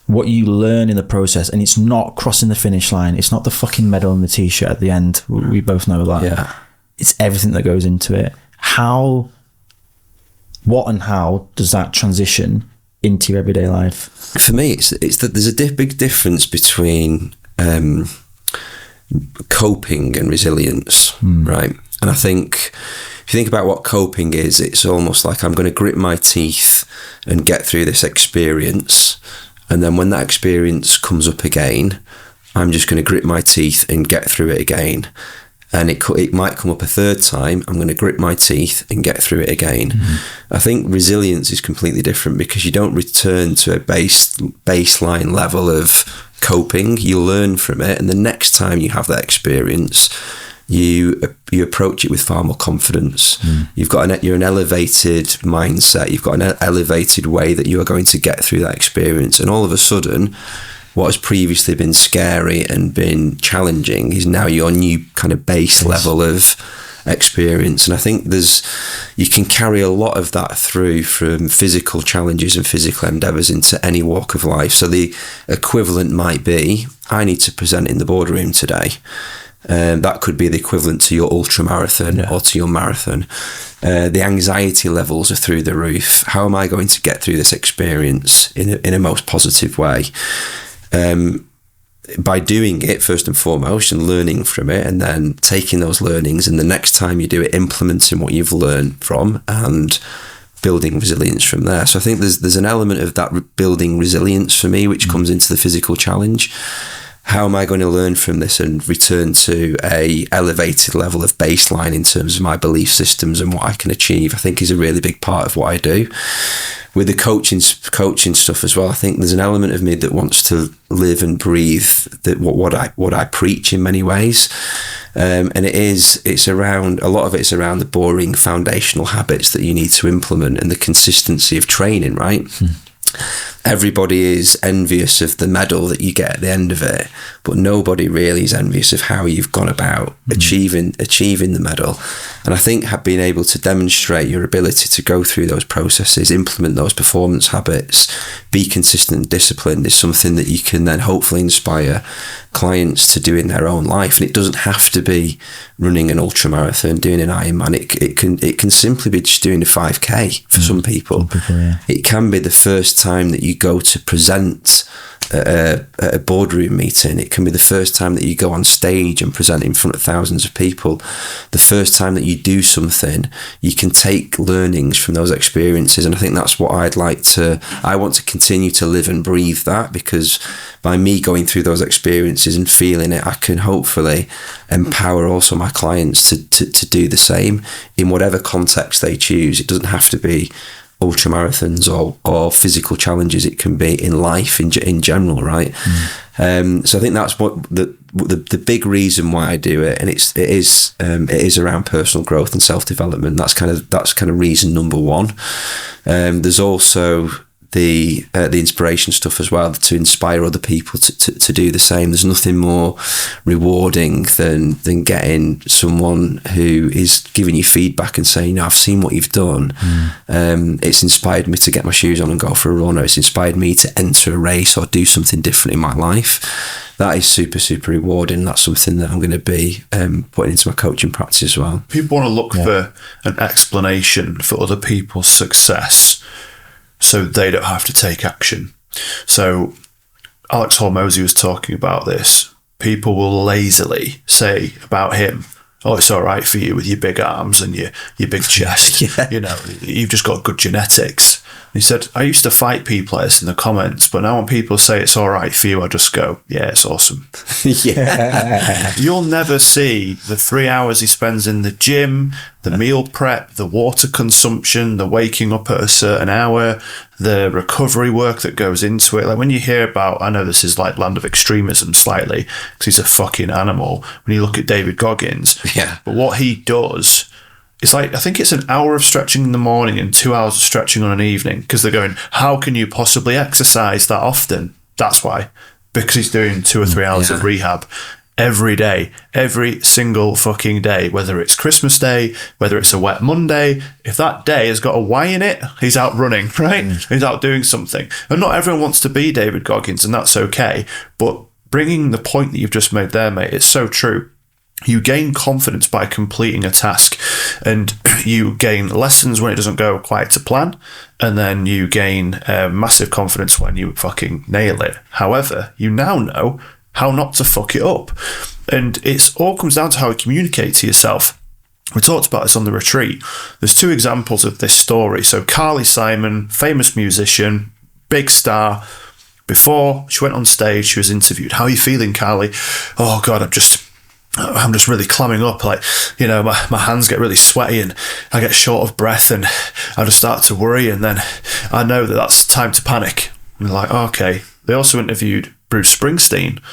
Speaker 3: what you learn in the process, and it's not crossing the finish line, it's not the fucking medal and the t-shirt at the end, we both know that.
Speaker 1: Yeah.
Speaker 3: It's everything that goes into it. What and how does that transition into your everyday life? For me,
Speaker 1: it's that there's a big difference between coping and resilience, right? And I think if you think about what coping is, it's almost like I'm going to grit my teeth and get through this experience, and then when that experience comes up again, I'm just going to grit my teeth and get through it again. And it might come up a third time, I'm going to grit my teeth and get through it again. I think resilience is completely different, because you don't return to a baseline level of coping. You learn from it, and the next time you have that experience, you approach it with far more confidence. You're an elevated mindset. You've got an elevated way that you are going to get through that experience, and all of a sudden, what has previously been scary and been challenging is now your new kind of base level of experience. And I think you can carry a lot of that through from physical challenges and physical endeavours into any walk of life. So the equivalent might be, I need to present in the boardroom today. That could be the equivalent to your ultra marathon or to your marathon. The anxiety levels are through the roof. How am I going to get through this experience in a most positive way? By doing it first and foremost and learning from it, and then taking those learnings, and the next time you do it, implementing what you've learned from and building resilience from there. So I think there's an element of that building resilience for me, which comes into the physical challenge. How am I going to learn from this and return to a elevated level of baseline in terms of my belief systems and what I can achieve? I think is a really big part of what I do. With the coaching stuff as well, I think there's an element of me that wants to live and breathe what I preach in many ways, and it's around, a lot of it's around the boring foundational habits that you need to implement and the consistency of training, right? Everybody is envious of the medal that you get at the end of it, but nobody really is envious of how you've gone about achieving the medal. And I think being able to demonstrate your ability to go through those processes, implement those performance habits, be consistent and disciplined is something that you can then hopefully inspire clients to do in their own life. And it doesn't have to be running an ultra marathon, doing an Ironman. It can simply be just doing a 5K for some people. It can be the first time that you go to present at a boardroom meeting. It can be the first time that you go on stage and present in front of thousands of people. The first time that you do something, you can take learnings from those experiences. And I think that's what I want to continue to live and breathe that, because by me going through those experiences and feeling it, I can hopefully empower also my clients to do the same in whatever context they choose. It doesn't have to be ultra marathons or physical challenges. It can be in life in general, right? So I think that's what the big reason why I do it, and it is around personal growth and self-development. That's kind of reason number one. There's also the inspiration stuff as well, to inspire other people to do the same. There's nothing more rewarding than getting someone who is giving you feedback and saying, I've seen what you've done. It's inspired me to get my shoes on and go for a run, or it's inspired me to enter a race or do something different in my life. That is super, super rewarding. That's something that I'm going to be putting into my coaching practice as well.
Speaker 2: People want to look for an explanation for other people's success so they don't have to take action. So Alex Hormozy was talking about this. People will lazily say about him, oh, it's all right for you with your big arms and your big chest. You know, you've just got good genetics. He said, I used to fight people like this in the comments, but now when people say it's all right for you, I just go, yeah, it's awesome. You'll never see the 3 hours he spends in the gym, the meal prep, the water consumption, the waking up at a certain hour, the recovery work that goes into it. Like when you hear about, I know this is like land of extremism slightly, because he's a fucking animal. When you look at David Goggins, but what he does, it's like, I think it's an hour of stretching in the morning and 2 hours of stretching on an evening, because they're going, how can you possibly exercise that often? That's why. Because he's doing 2 or 3 hours of rehab every day, every single fucking day, whether it's Christmas Day, whether it's a wet Monday. If that day has got a Y in it, he's out running, right? He's out doing something. And not everyone wants to be David Goggins, and that's okay. But bringing the point that you've just made there, mate, it's so true. You gain confidence by completing a task, and you gain lessons when it doesn't go quite to plan, and then you gain massive confidence when you fucking nail it. However, you now know how not to fuck it up, and it's all comes down to how you communicate to yourself. We talked about this on the retreat. There's 2 examples of this story. So Carly Simon, famous musician, big star. Before she went on stage, she was interviewed. How are you feeling, Carly? Oh God, I'm just really clamming up, like, you know, my hands get really sweaty and I get short of breath and I just start to worry, and then I know that that's time to panic. And they're like, oh, okay. They also interviewed Bruce Springsteen.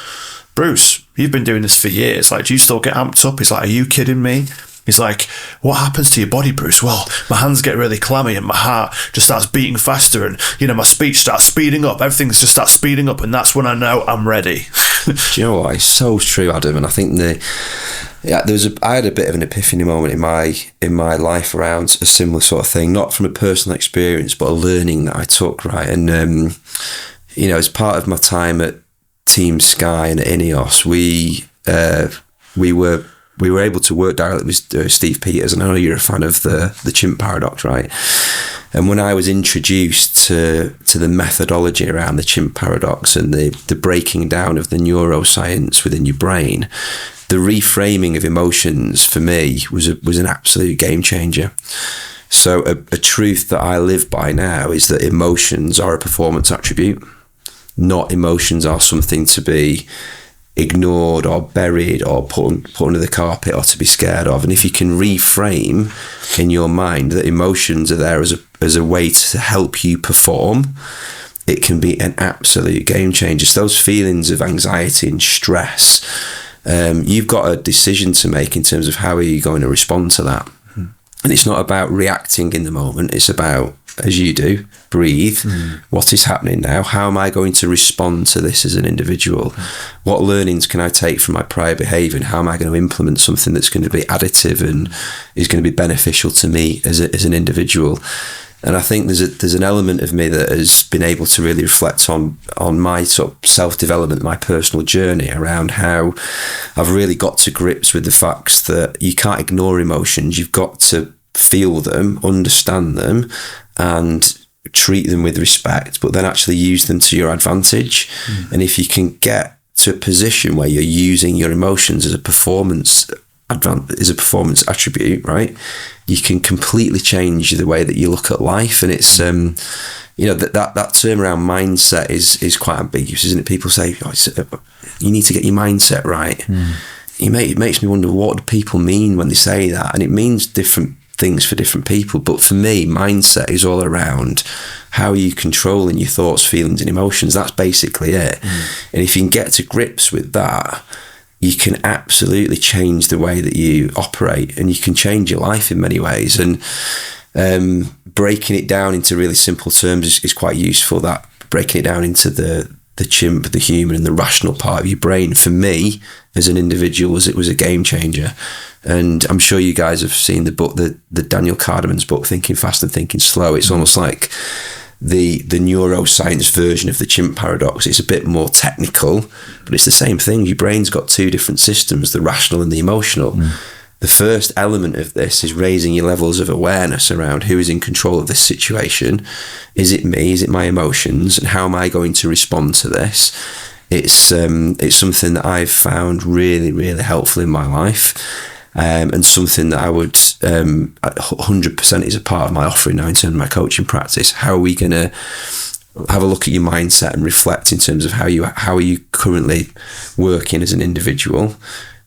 Speaker 2: Bruce, you've been doing this for years. Like, do you still get amped up? He's like, are you kidding me? He's like, what happens to your body, Bruce? Well, my hands get really clammy and my heart just starts beating faster, and, you know, my speech starts speeding up. Everything just starts speeding up, and that's when I know I'm ready.
Speaker 1: Do you know what? It's so true, Adam. And I think I had a bit of an epiphany moment in my life around a similar sort of thing, not from a personal experience, but a learning that I took, right? And, you know, as part of my time at Team Sky and at Ineos, we were able to work directly with Steve Peters, and I know you're a fan of the Chimp paradox, right? And when I was introduced to the methodology around the Chimp paradox and the breaking down of the neuroscience within your brain, the reframing of emotions for me was an absolute game changer. So a truth that I live by now is that emotions are a performance attribute, not emotions are something to be ignored or buried or put under the carpet or to be scared of. And if you can reframe in your mind that emotions are there as a way to help you perform, it can be an absolute game changer. So those feelings of anxiety and stress, you've got a decision to make in terms of how are you going to respond to that. And it's not about reacting in the moment. It's about, as you do, breathe. What is happening now? How am I going to respond to this as an individual? What learnings can I take from my prior behaviour, and how am I going to implement something that's going to be additive and is going to be beneficial to me as an individual? And I think there's an element of me that has been able to really reflect on my sort of self-development, my personal journey around how I've really got to grips with the facts that you can't ignore emotions. You've got to feel them, understand them, and treat them with respect, but then actually use them to your advantage. And if you can get to a position where you're using your emotions as a performance attribute, right, you can completely change the way that you look at life. And it's you know, that term around mindset is quite ambiguous, isn't it? People say, you need to get your mindset right. It makes me wonder, what do people mean when they say that? And it means different things for different people. But for me, mindset is all around how are you controlling your thoughts, feelings and emotions. That's basically it. And if you can get to grips with that, you can absolutely change the way that you operate, and you can change your life in many ways. And breaking it down into really simple terms is quite useful. That breaking it down into the chimp, the human and the rational part of your brain, for me as an individual, was a game changer. And I'm sure you guys have seen the book, the Daniel Kahneman's book, Thinking Fast and Thinking Slow. It's almost like the neuroscience version of the chimp paradox. It's a bit more technical, but it's the same thing. Your brain's got two different systems, the rational and the emotional. The first element of this is raising your levels of awareness around who is in control of this situation. Is it me? Is it my emotions? And how am I going to respond to this? It's something that I've found really, really helpful in my life. And something that I would 100% is a part of my offering now in terms of my coaching practice. How are we going to have a look at your mindset and reflect in terms of how are you currently working as an individual?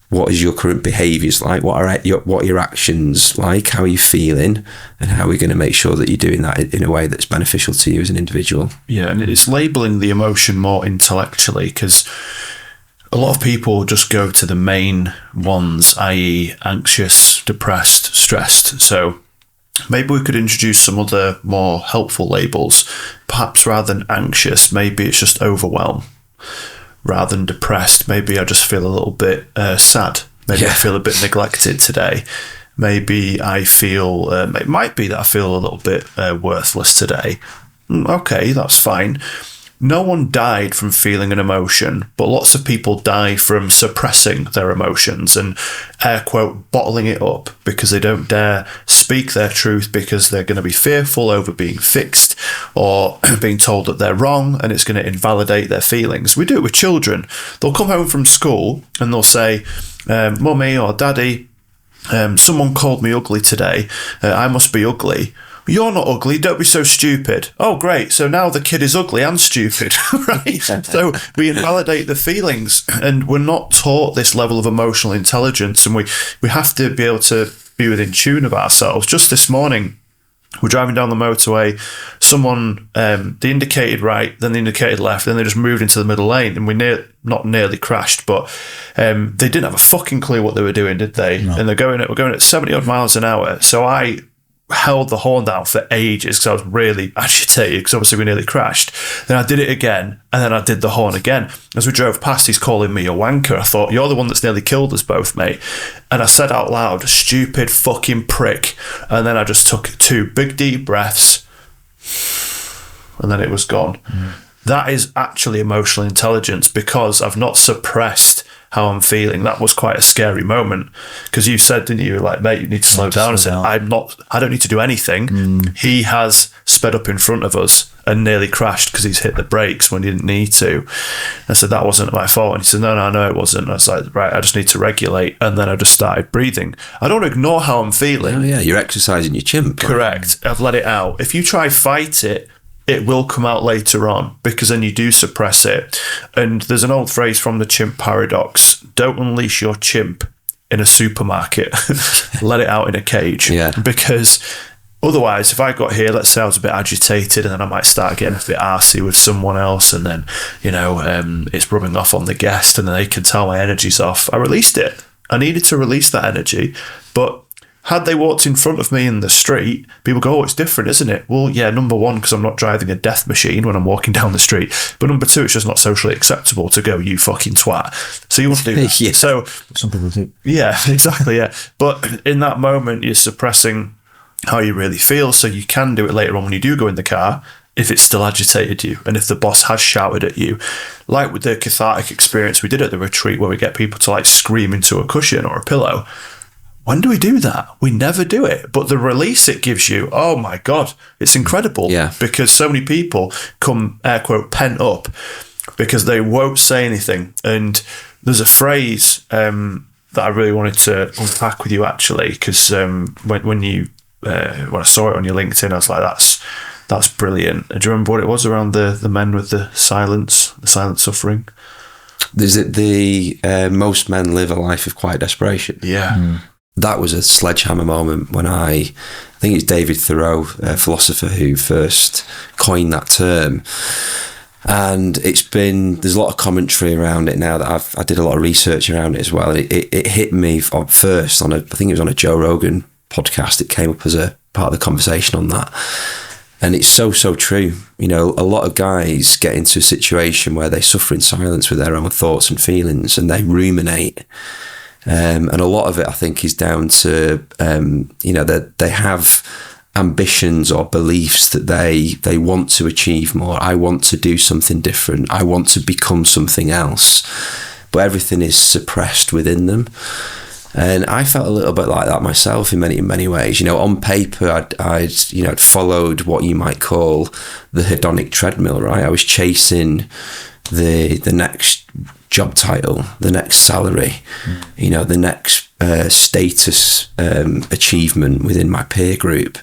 Speaker 1: What is your current behaviours like? What are your actions like? How are you feeling? And how are we going to make sure that you're doing that in a way that's beneficial to you as an individual?
Speaker 2: Yeah, and it's labelling the emotion more intellectually, because a lot of people just go to the main ones, i.e. anxious, depressed, stressed. So maybe we could introduce some other more helpful labels. Perhaps rather than anxious, maybe it's just overwhelm. Rather than depressed, maybe I just feel a little bit sad. Maybe I feel a bit neglected today. Maybe I feel, it might be that I feel a little bit worthless today. Okay, that's fine. No one died from feeling an emotion, but lots of people die from suppressing their emotions and, air quote, bottling it up because they don't dare speak their truth because they're going to be fearful over being fixed or being told that they're wrong, and it's going to invalidate their feelings. We do it with children. They'll come home from school and they'll say, Mummy or Daddy, someone called me ugly today. I must be ugly. You're not ugly, don't be so stupid. Oh, great. So now the kid is ugly and stupid, right? So we invalidate the feelings, and we're not taught this level of emotional intelligence, and we have to be able to be within tune of ourselves. Just this morning, we're driving down the motorway. Someone, they indicated right, then they indicated left, then they just moved into the middle lane, and we not nearly crashed, but they didn't have a fucking clue what they were doing, did they? No. And we're going at 70 odd miles an hour. So I held the horn down for ages because I was really agitated because obviously we nearly crashed. Then I did it again, and then I did the horn again. As we drove past, he's calling me a wanker. I thought, you're the one that's nearly killed us both, mate. And I said out loud, stupid fucking prick. And then I just took 2 big deep breaths, and then it was gone. That is actually emotional intelligence, because I've not suppressed how I'm feeling. That was quite a scary moment, because you said, didn't you, like, mate, you need to slow down. I said, I don't need to do anything. He has sped up in front of us and nearly crashed because he's hit the brakes when he didn't need to. I said, that wasn't my fault. And he said, no, it wasn't. I was like, right, I just need to regulate. And then I just started breathing. I don't ignore how I'm feeling.
Speaker 1: Oh yeah, you're exercising your chimp.
Speaker 2: Correct. I've let it out. If you try fight it, it will come out later on, because then you do suppress it. And there's an old phrase from the chimp paradox: don't unleash your chimp in a supermarket. Let it out in a cage. Yeah. Because otherwise, if I got here, let's say I was a bit agitated, and then I might start getting a bit arsey with someone else, and then, it's rubbing off on the guest, and then they can tell my energy's off. I released it. I needed to release that energy, but had they walked in front of me in the street, people go, oh, it's different, isn't it? Well, yeah, number one, because I'm not driving a death machine when I'm walking down the street. But number two, it's just not socially acceptable to go, you fucking twat. So you wouldn't do that.
Speaker 1: Yeah.
Speaker 2: So
Speaker 3: some people do.
Speaker 2: Yeah, exactly, yeah. But in that moment, you're suppressing how you really feel, so you can do it later on when you do go in the car, if it's still agitated you, and if the boss has shouted at you. Like with the cathartic experience we did at the retreat, where we get people to like scream into a cushion or a pillow. When do we do that? We never do it. But the release it gives you, oh my God, it's incredible.
Speaker 1: Yeah.
Speaker 2: Because so many people come, air quote, pent up because they won't say anything. And there's a phrase that I really wanted to unpack with you, actually, because when I saw it on your LinkedIn, I was like, that's brilliant. Do you remember what it was around the men with the silent suffering?
Speaker 1: There's most men live a life of quiet desperation.
Speaker 2: Yeah.
Speaker 1: that was a sledgehammer moment when I think it's David Thoreau, a philosopher, who first coined that term. And there's a lot of commentary around it now that I did a lot of research around it as well. It hit me first I think it was on a Joe Rogan podcast. It came up as a part of the conversation on that. And it's so true. You know, a lot of guys get into a situation where they suffer in silence with their own thoughts and feelings, and they ruminate. And a lot of it, I think, is down to, that they have ambitions or beliefs that they want to achieve more. I want to do something different. I want to become something else. But everything is suppressed within them. And I felt a little bit like that myself in many ways. You know, on paper, I'd followed what you might call the hedonic treadmill, right? I was chasing the next job title, the next salary, the next status achievement within my peer group.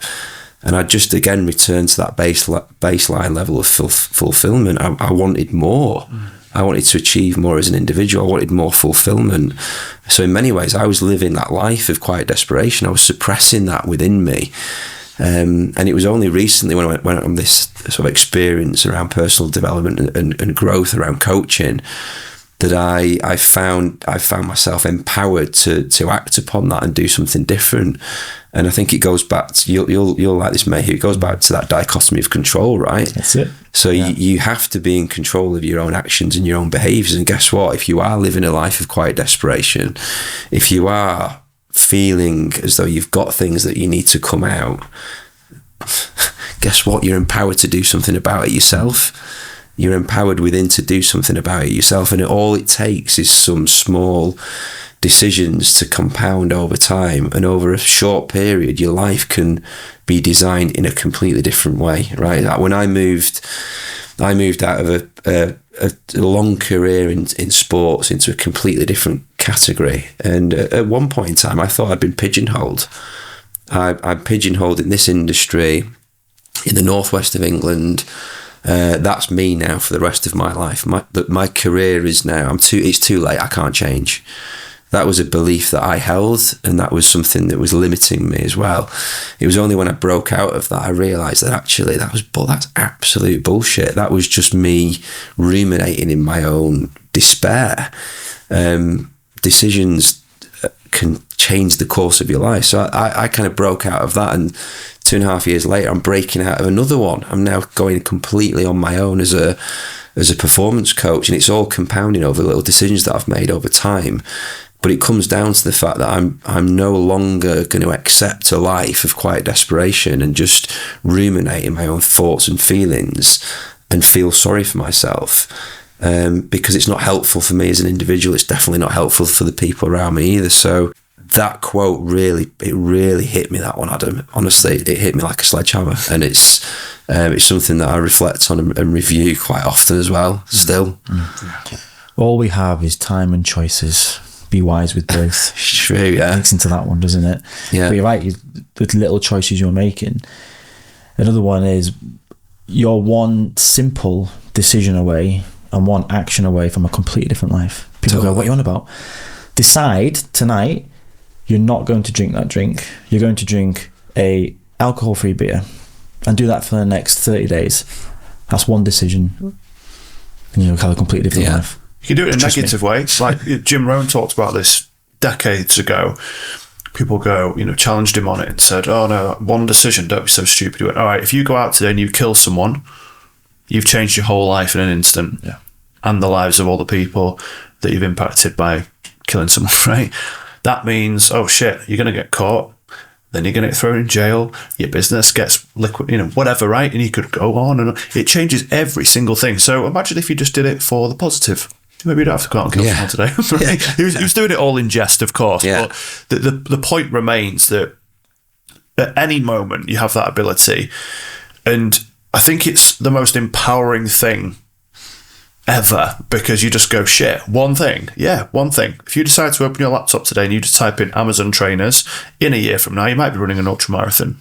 Speaker 1: And I just, again, returned to that baseline level of fulfillment. I wanted more. I wanted to achieve more as an individual. I wanted more fulfillment. So in many ways, I was living that life of quiet desperation. I was suppressing that within me. And it was only recently when I went on this sort of experience around personal development and growth around coaching that I found myself empowered to act upon that and do something different. And I think it goes back to, you'll like this, Mayhew, it goes back to that dichotomy of control, right?
Speaker 3: That's it.
Speaker 1: So you have to be in control of your own actions and your own behaviours. And guess what? If you are living a life of quiet desperation, if you are feeling as though you've got things that you need to come out, guess what? You're empowered to do something about it yourself. You're empowered within to do something about it yourself. And all it takes is some small decisions to compound over time. And over a short period, your life can be designed in a completely different way, right? Like when I moved out of a long career in sports into a completely different category. And at one point in time, I thought I'd been pigeonholed. I'm pigeonholed in this industry in the northwest of England. That's me now for the rest of my life. My career is now, it's too late, I can't change. That was a belief that I held, and that was something that was limiting me as well. It was only when I broke out of that I realised that actually that's absolute bullshit. That was just me ruminating in my own despair. Decisions can change the course of your life. So I kind of broke out of that, and 2.5 years later, I'm breaking out of another one. I'm now going completely on my own as a performance coach, and it's all compounding over little decisions that I've made over time. But it comes down to the fact that I'm no longer going to accept a life of quiet desperation and just ruminate in my own thoughts and feelings and feel sorry for myself. Because it's not helpful for me as an individual. It's definitely not helpful for the people around me either. So that quote really hit me, that one, Adam. Honestly, it hit me like a sledgehammer, and it's something that I reflect on and review quite often as well. Still,
Speaker 3: all we have is time and choices. Be wise with both.
Speaker 1: True, yeah.
Speaker 3: Links into that one, doesn't it?
Speaker 1: Yeah.
Speaker 3: But you're right. The little choices you're making. Another one is you're one simple decision away and one action away from a completely different life. People go, what are you on about? Decide tonight you're not going to drink that drink. You're going to drink a alcohol-free beer and do that for the next 30 days. That's one decision. And you'll have a completely different life.
Speaker 2: You can do it in a negative way. It's like Jim Rohn talked about this decades ago. People challenged him on it and said, oh no, one decision, don't be so stupid. He went, all right, if you go out today and you kill someone, you've changed your whole life in an instant. Yeah. And the lives of all the people that you've impacted by killing someone, right? That means, oh shit, you're going to get caught. Then you're going to get thrown in jail. Your business gets liquid, whatever, right? And you could go on and on. It changes every single thing. So imagine if you just did it for the positive. Maybe you don't have to go out and kill someone today. Right? Yeah. He was doing it all in jest, of course. Yeah. But the point remains that at any moment you have that ability. And I think it's the most empowering thing ever, because you just go, shit, one thing. Yeah, one thing. If you decide to open your laptop today and you just type in Amazon trainers, in a year from now, you might be running an ultramarathon.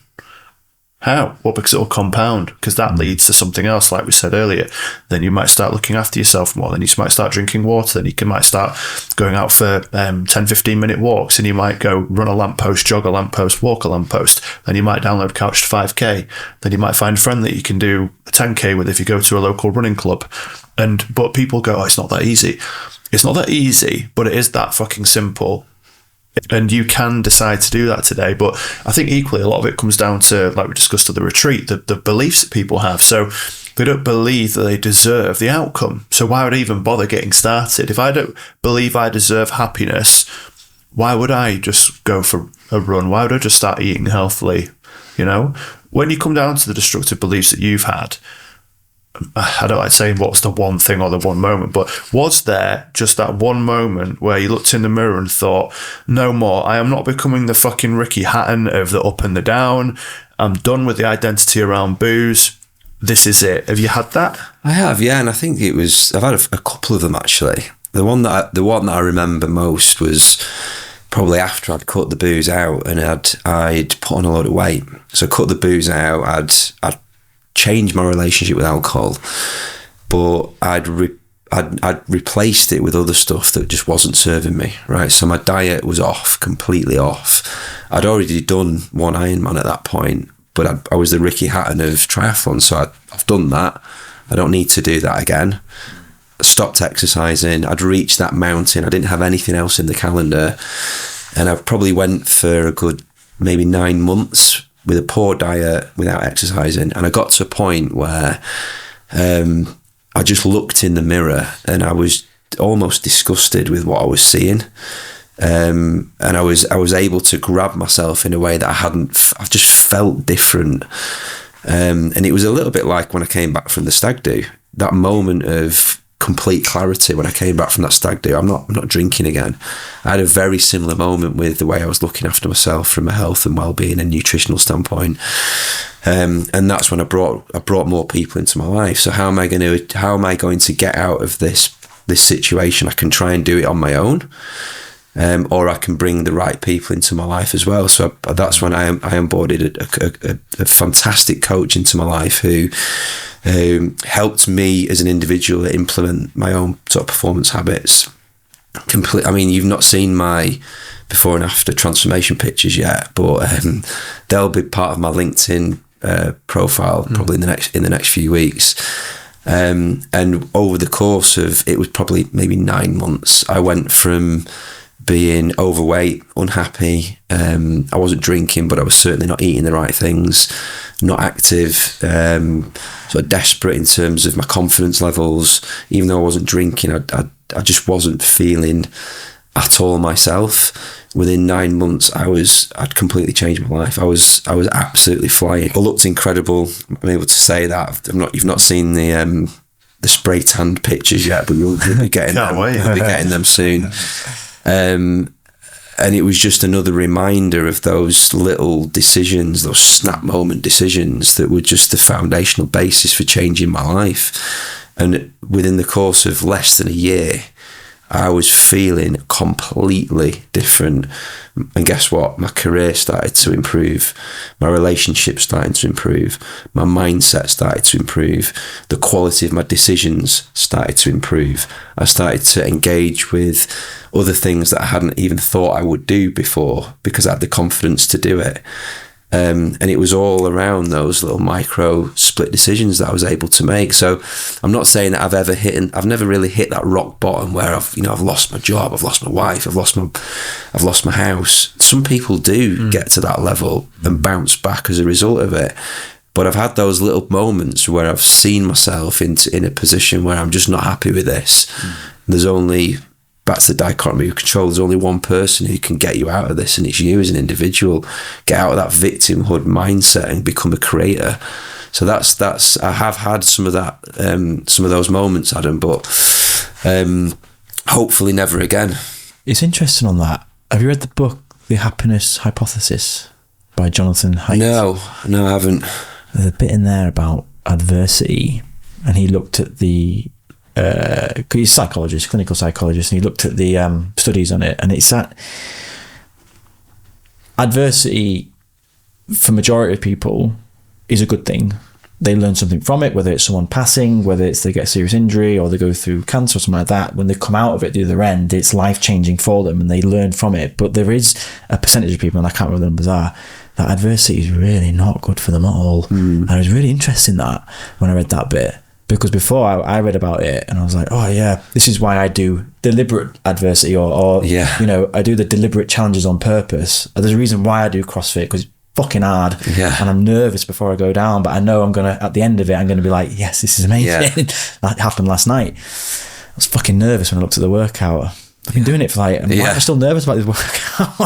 Speaker 2: How? Well, because it'll compound, because that leads to something else, like we said earlier. Then you might start looking after yourself more. Then you might start drinking water. Then you might start going out for 10, 15-minute walks. And you might go run a lamppost, jog a lamppost, walk a lamppost. Then you might download Couch to 5K. Then you might find a friend that you can do a 10K with if you go to a local running club. But people go, oh, it's not that easy. It's not that easy, but it is that fucking simple. And you can decide to do that today. But I think equally, a lot of it comes down to, like we discussed at the retreat, the beliefs that people have. So they don't believe that they deserve the outcome. So why would I even bother getting started? If I don't believe I deserve happiness, why would I just go for a run? Why would I just start eating healthily? You know, when you come down to the destructive beliefs that you've had, I don't like saying what's the one thing or the one moment, but was there just that one moment where you looked in the mirror and thought, no more, I am not becoming the fucking Ricky Hatton of the up and the down. I'm done with the identity around booze. This is it. Have you had that?
Speaker 1: I have, yeah, and I think I've had a couple of them actually. The one that I remember most was probably after I'd cut the booze out and I'd put on a load of weight. So I cut the booze out, I'd changed my relationship with alcohol, but I'd replaced it with other stuff that just wasn't serving me, right? So my diet was completely off. I'd already done one Ironman at that point, but I was the Ricky Hatton of triathlon, so I've done that. I don't need to do that again. I stopped exercising. I'd reached that mountain. I didn't have anything else in the calendar, and I probably went for a good maybe 9 months with a poor diet, without exercising. And I got to a point where I just looked in the mirror and I was almost disgusted with what I was seeing. And I was able to grab myself in a way that I just felt different. And it was a little bit like when I came back from the stag do, that moment of complete clarity when I came back from that stag do. I'm not drinking again. I had a very similar moment with the way I was looking after myself from a health and well-being and nutritional standpoint. And that's when I brought more people into my life. So how am I going to get out of this situation? I can try and do it on my own. Or I can bring the right people into my life as well. So that's when I onboarded a fantastic coach into my life who helped me as an individual implement my own sort of performance habits. I mean, you've not seen my before and after transformation pictures yet, but they'll be part of my LinkedIn profile probably in the next few weeks. And over the course of, it was probably maybe 9 months, I went from being overweight, unhappy. I wasn't drinking, but I was certainly not eating the right things, not active, sort of desperate in terms of my confidence levels. Even though I wasn't drinking, I just wasn't feeling at all myself. Within 9 months, I'd completely changed my life. I was absolutely flying. I looked incredible. I'm able to say that. You've not seen the spray tanned pictures yet, but you'll be getting them. You'll be getting them soon. And it was just another reminder of those little decisions, those snap moment decisions that were just the foundational basis for changing my life. And within the course of less than a year, I was feeling completely different. And guess what? My career started to improve. My relationships started to improve. My mindset started to improve. The quality of my decisions started to improve. I started to engage with other things that I hadn't even thought I would do before because I had the confidence to do it. And it was all around those little micro split decisions that I was able to make. So I'm not saying that I've never really hit that rock bottom where I've lost my job, I've lost my wife, I've lost my house. Some people do get to that level and bounce back as a result of it. But I've had those little moments where I've seen myself in a position where I'm just not happy with this. There's only, back to the dichotomy of control, there's only one person who can get you out of this, and it's you as an individual. Get out of that victimhood mindset and become a creator. So that's I have had some of that, some of those moments, Adam, but hopefully never again.
Speaker 3: It's interesting on that. Have you read the book The Happiness Hypothesis by Jonathan Haidt? No,
Speaker 1: I haven't.
Speaker 3: There's a bit in there about adversity, and he looked at he's a psychologist, clinical psychologist, and he looked at the studies on it, and it's that adversity for majority of people is a good thing. They learn something from it, whether it's someone passing, whether it's they get a serious injury or they go through cancer or something like that. When they come out of it the other end, it's life-changing for them and they learn from it. But there is a percentage of people, and I can't remember the numbers are, that adversity is really not good for them at all. And I was really interested in that when I read that bit. Because before I read about it and I was like, oh yeah, this is why I do deliberate adversity or you know, I do the deliberate challenges on purpose. There's a reason why I do CrossFit, because it's fucking hard and I'm nervous before I go down, but I know I'm gonna, at the end of it, I'm gonna be like, yes, this is amazing. That happened last night. I was fucking nervous when I looked at the workout. I've been doing it for like, I'm still nervous about this workout.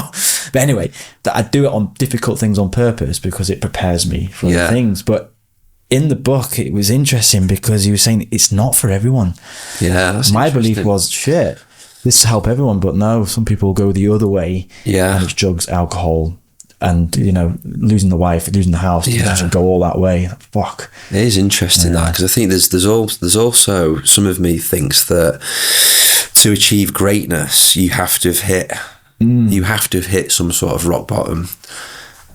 Speaker 3: But anyway, I do it on difficult things on purpose because it prepares me for other things. But in the book, it was interesting because he was saying it's not for everyone. My belief was, shit, this will help everyone, but no, some people go the other way. And it's drugs, alcohol, and, you know, losing the wife, losing the house, go all that way. Fuck.
Speaker 1: It is interesting that, because I think there's also, some of me thinks that to achieve greatness, you have to have hit some sort of rock bottom.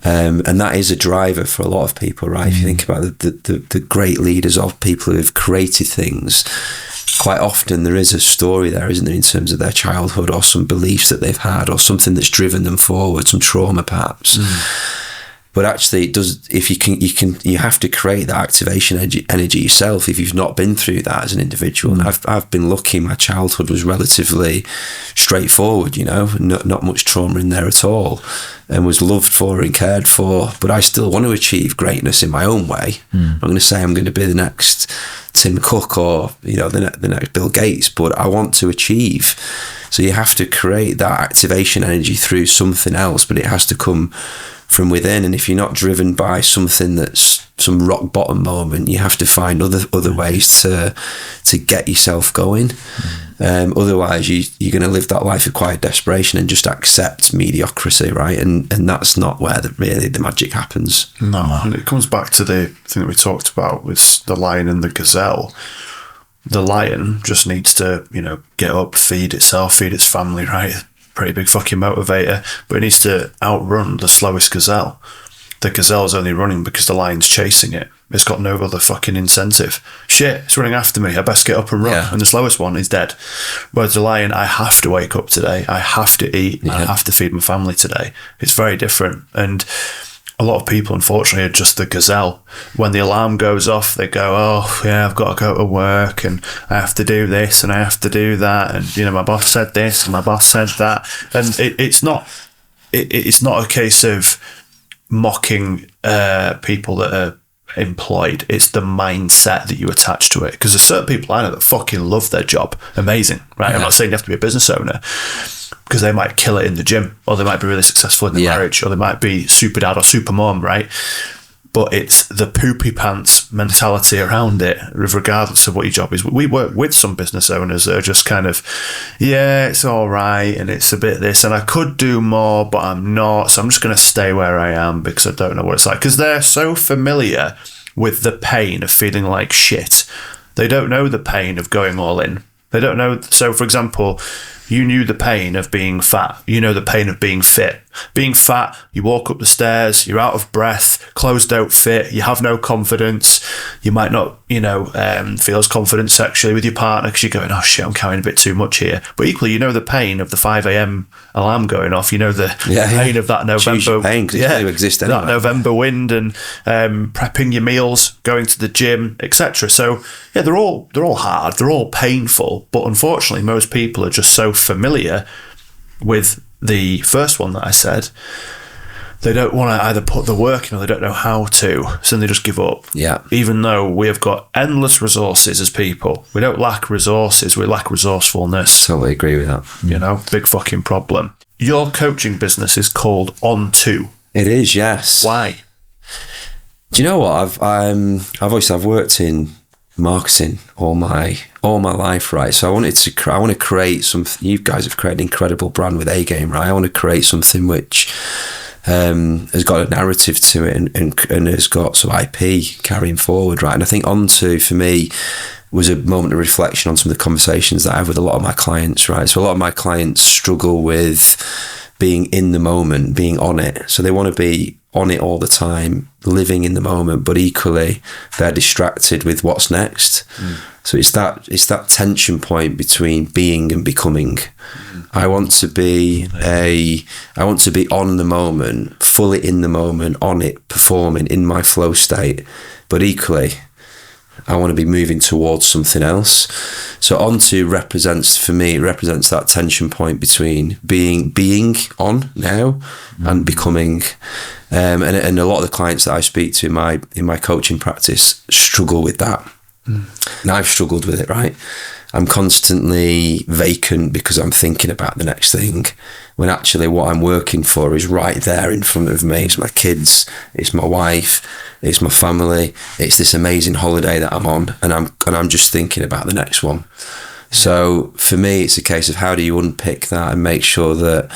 Speaker 1: And that is a driver for a lot of people, right? If you think about the great leaders of people who have created things, quite often there is a story there, isn't there, in terms of their childhood or some beliefs that they've had or something that's driven them forward, some trauma perhaps. But actually, it does. If you have to create that activation energy yourself. If you've not been through that as an individual, and I've been lucky. My childhood was relatively straightforward. You know, not much trauma in there at all, and was loved for and cared for. But I still want to achieve greatness in my own way. I'm going to say I'm going to be the next Tim Cook or, you know, the next Bill Gates, but I want to achieve. So you have to create that activation energy through something else, but it has to come from within. And if you're not driven by something that's some rock bottom moment, you have to find other ways to get yourself going. Otherwise you're going to live that life of quiet desperation and just accept mediocrity, right? And that's not where really the magic happens.
Speaker 2: No, and it comes back to the thing that we talked about with the lion and the gazelle. The lion just needs to, you know, get up, feed itself, feed its family, right? Pretty big fucking motivator, but it needs to outrun the slowest gazelle. The gazelle's only running because the lion's chasing it. It's got no other fucking incentive. Shit, it's running after me. I best get up and run. And the slowest one is dead. Whereas the lion, I have to wake up today. I have to eat. I have to feed my family today. It's very different. And a lot of people, unfortunately, are just the gazelle. When the alarm goes off, they go, oh, yeah, I've got to go to work and I have to do this and I have to do that. And, you know, my boss said this and my boss said that. And it's not a case of mocking people that are employed. It's the mindset that you attach to it. Because there's certain people I know that fucking love their job. Amazing, right? I'm not saying you have to be a business owner, because they might kill it in the gym, or they might be really successful in the marriage, or they might be super dad or super mom, right? But it's the poopy pants mentality around it, regardless of what your job is. We work with some business owners that are just kind of, yeah, it's all right, and it's a bit this, and I could do more, but I'm not, so I'm just going to stay where I am because I don't know what it's like. Because they're so familiar with the pain of feeling like shit. They don't know the pain of going all in. They don't know. So, for example, you knew the pain of being fat. You know the pain of being fit. Being fat, you walk up the stairs, you're out of breath, clothes don't fit, you have no confidence. You might not, you know, feel as confident sexually with your partner because you're going, oh shit, I'm carrying a bit too much here. But equally, you know the pain of the 5 a.m. alarm going off. You know the pain of that November
Speaker 1: pain, because it doesn't exist anyway.
Speaker 2: That November wind and prepping your meals, going to the gym, etc. So yeah, they're all hard, they're all painful. But unfortunately, most people are just so familiar with the first one that I said, they don't want to either put the work in or they don't know how to, so then they just give up. Even though we have got endless resources as people, we don't lack resources, we lack resourcefulness.
Speaker 1: Totally agree with that.
Speaker 2: You know, big fucking problem. Your coaching business is called On2.
Speaker 1: It is, yes.
Speaker 2: Why?
Speaker 1: Do you know what? I've worked in marketing all my life, right? So I want to create something. You guys have created an incredible brand with A-Game, right? I want to create something which has got a narrative to it and has got some IP carrying forward, right? And I think On2 for me was a moment of reflection on some of the conversations that I have with a lot of my clients, right? So a lot of my clients struggle with being in the moment, being on it. So they want to be on it all the time, living in the moment, but equally they're distracted with what's next. So it's that tension point between being and becoming. I want to be on the moment, fully in the moment, on it, performing in my flow state, but equally I want to be moving towards something else. So onto represents that tension point between being on now and becoming. And a lot of the clients that I speak to in my coaching practice struggle with that. And I've struggled with it, right? I'm constantly vacant because I'm thinking about the next thing, when actually what I'm working for is right there in front of me. It's my kids, it's my wife, it's my family, it's this amazing holiday that I'm on, and I'm just thinking about the next one. So for me, it's a case of how do you unpick that and make sure that,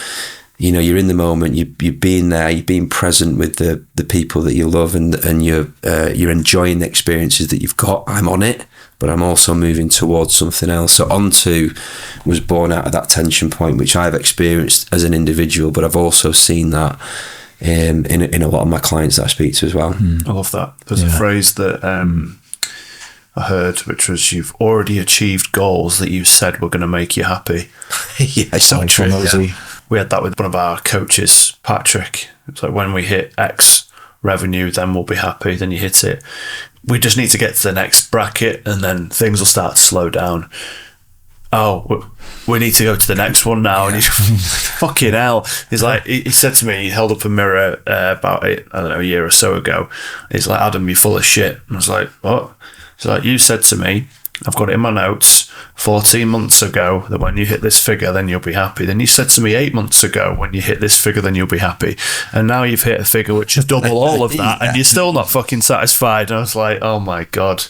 Speaker 1: you know, you're in the moment, you're being there, you're being present with the people that you love, and you're enjoying the experiences that you've got. I'm on it, but I'm also moving towards something else. So Onto was born out of that tension point, which I've experienced as an individual, but I've also seen that in a lot of my clients that I speak to as well.
Speaker 2: I love that. There's a phrase that I heard, which was, you've already achieved goals that you said were going to make you happy.
Speaker 1: Yeah, so true.
Speaker 2: Yeah. We had that with one of our coaches, Patrick. It's like, when we hit X revenue, then we'll be happy. Then you hit it. We just need to get to the next bracket, and then things will start to slow down. Oh, we need to go to the next one now. And he's fucking hell. He's like, he said to me, he held up a mirror about a year or so ago. He's like, Adam, you're full of shit. And I was like, what? He's like, you said to me, I've got it in my notes, 14 months ago, that when you hit this figure, then you'll be happy. Then you said to me 8 months ago, when you hit this figure, then you'll be happy. And now you've hit a figure which is double all of that, and you're still not fucking satisfied. And I was like, oh my God.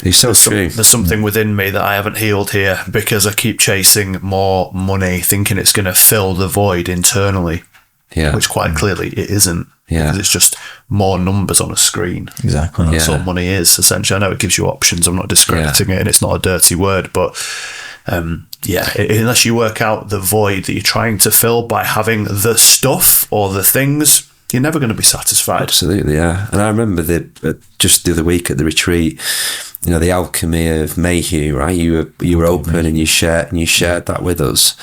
Speaker 1: It's so true.
Speaker 2: There's something within me that I haven't healed here, because I keep chasing more money, thinking it's going to fill the void internally.
Speaker 1: Yeah.
Speaker 2: Which quite clearly it isn't.
Speaker 1: Yeah.
Speaker 2: It's just more numbers on a screen.
Speaker 3: Exactly.
Speaker 2: And that's all money is, essentially. I know it gives you options. I'm not discrediting it, and it's not a dirty word, but unless you work out the void that you're trying to fill by having the stuff or the things, you're never going to be satisfied.
Speaker 1: Absolutely, yeah. And I remember just the other week at the retreat, you know, the alchemy of Mayhew, right? You were open and you shared that with us.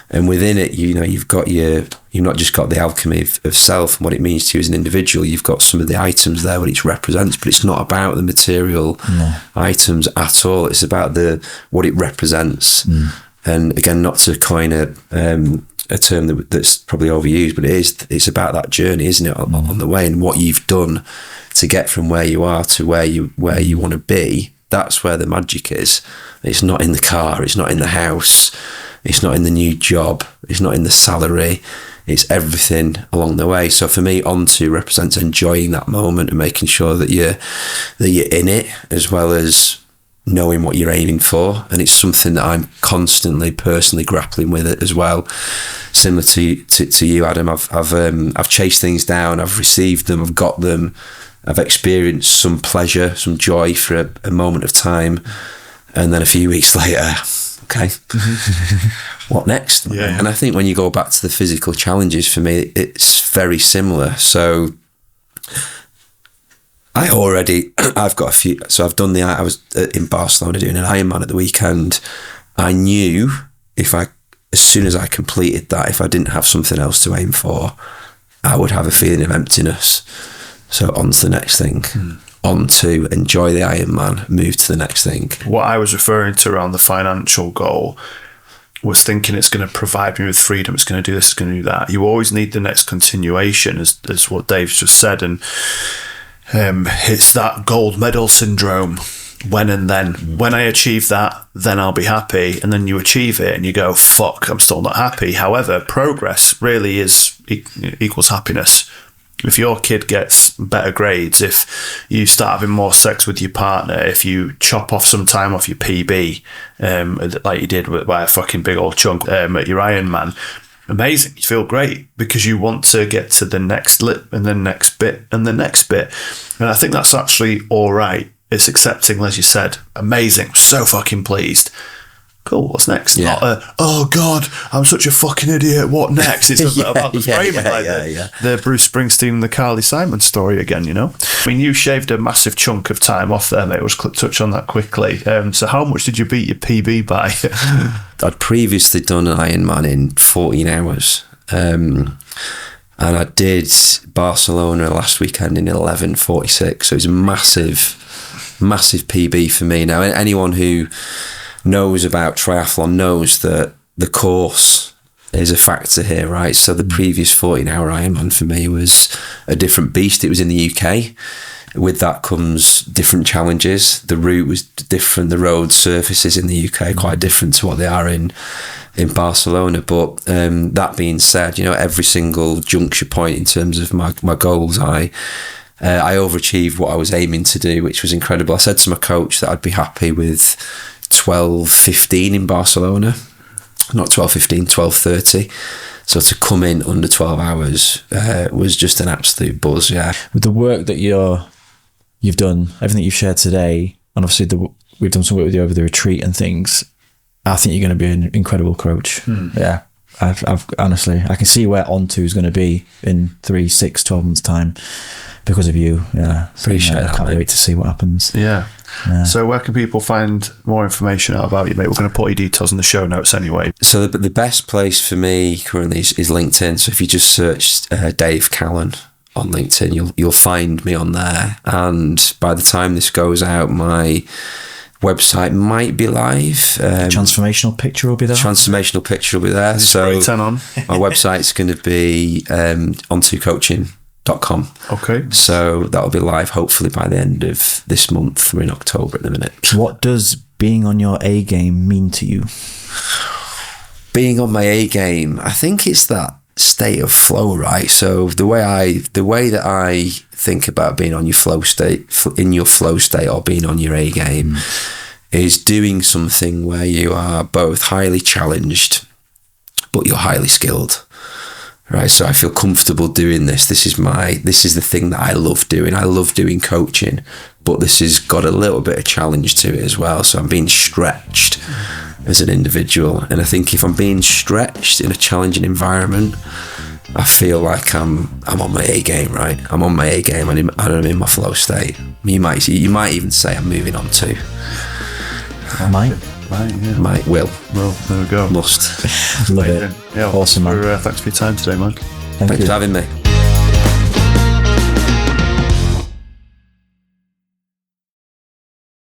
Speaker 1: And within it, you know, you've not just got the alchemy of self and what it means to you as an individual. You've got some of the items there, what each represents, but it's not about the material items at all. It's about what it represents. And again, not to coin a term that's probably overused, but it's about that journey, isn't it, on the way, and what you've done to get from where you are to where you want to be. That's where the magic is. It's not in the car, it's not in the house, it's not in the new job, it's not in the salary, it's everything along the way. So for me, Onto represents enjoying that moment and making sure that you're in it, as well as knowing what you're aiming for. And it's something that I'm constantly personally grappling with it as well. Similar to you, Adam, I've chased things down, I've received them, I've got them, I've experienced some pleasure, some joy for a moment of time, and then a few weeks later, okay, what next?
Speaker 2: Yeah.
Speaker 1: And I think when you go back to the physical challenges, for me, it's very similar. So I've got a few. So I've done I was in Barcelona doing an Ironman at the weekend. I knew as soon as I completed that, if I didn't have something else to aim for, I would have a feeling of emptiness. So on to the next thing. On to enjoy the Ironman, move to the next thing.
Speaker 2: What I was referring to around the financial goal was thinking it's going to provide me with freedom, it's going to do this, it's going to do that. You always need the next continuation, as what Dave's just said, and it's that gold medal syndrome. When and then. When I achieve that, then I'll be happy. And then you achieve it and you go, fuck, I'm still not happy. However, progress really equals happiness. If your kid gets better grades, if you start having more sex with your partner, if you chop off some time off your PB, like you did by a fucking big old chunk at your Ironman, amazing. You feel great because you want to get to the next lip and the next bit and the next bit. And I think that's actually all right. It's accepting, as you said, amazing, so fucking pleased. cool, what's next?
Speaker 1: Yeah.
Speaker 2: Not oh God, I'm such a fucking idiot, what next? It's about the framing, the Bruce Springsteen and the Carly Simon story again, you know? I mean, you shaved a massive chunk of time off there, mate. Let's touch on that quickly. So how much did you beat your PB by?
Speaker 1: I'd previously done an Ironman in 14 hours. And I did Barcelona last weekend in 11:46. So it was a massive PB for me. Now, anyone who knows about triathlon knows that the course is a factor here, right? So the previous 14-hour Ironman for me was a different beast. It was in the UK. With that comes different challenges. The route was different. The road surfaces in the UK are quite different to what they are in Barcelona. But that being said, you know, every single juncture point in terms of my goals, I overachieved what I was aiming to do, which was incredible. I said to my coach that I'd be happy with 12:15 in Barcelona, not 12:15, 12:30. So to come in under 12 hours was just an absolute buzz, yeah.
Speaker 3: With the work that you've done, everything you've shared today, and obviously we've done some work with you over the retreat and things, I think you're going to be an incredible coach. Yeah. I've honestly, I can see where On2 is going to be in 3, 6, 12 months' time because of you. Yeah.
Speaker 1: Appreciate that.
Speaker 3: I can't wait to see what happens.
Speaker 2: Yeah. So where can people find more information out about you, mate? We're going to put your details in the show notes anyway.
Speaker 1: So the best place for me currently is LinkedIn. So if you just search Dave Callan on LinkedIn, you'll find me on there. And by the time this goes out, my website might be live.
Speaker 3: Transformational picture will be there.
Speaker 1: So
Speaker 2: turn on.
Speaker 1: My website's going to be on2coaching.com.
Speaker 2: Okay.
Speaker 1: So that'll be live hopefully by the end of this month. We're in October at the minute.
Speaker 3: What does being on your A game mean to you?
Speaker 1: Being on my A game, I think it's that state of flow, right? So the way that I think about being on your flow state, in your flow state, or being on your A game, is doing something where you are both highly challenged, but you're highly skilled. Right, so I feel comfortable doing this. This is the thing that I love doing. I love doing coaching, but this has got a little bit of challenge to it as well. So I'm being stretched as an individual, and I think if I'm being stretched in a challenging environment, I feel like I'm on my A game. Right, I'm on my A game, and I'm in my flow state. You might even say I'm moving on to. Will.
Speaker 2: Well, there we go.
Speaker 1: Must.
Speaker 3: Love it.
Speaker 2: Yeah,
Speaker 3: awesome, man.
Speaker 2: Thanks for your time today, man.
Speaker 3: Thanks
Speaker 1: for having me.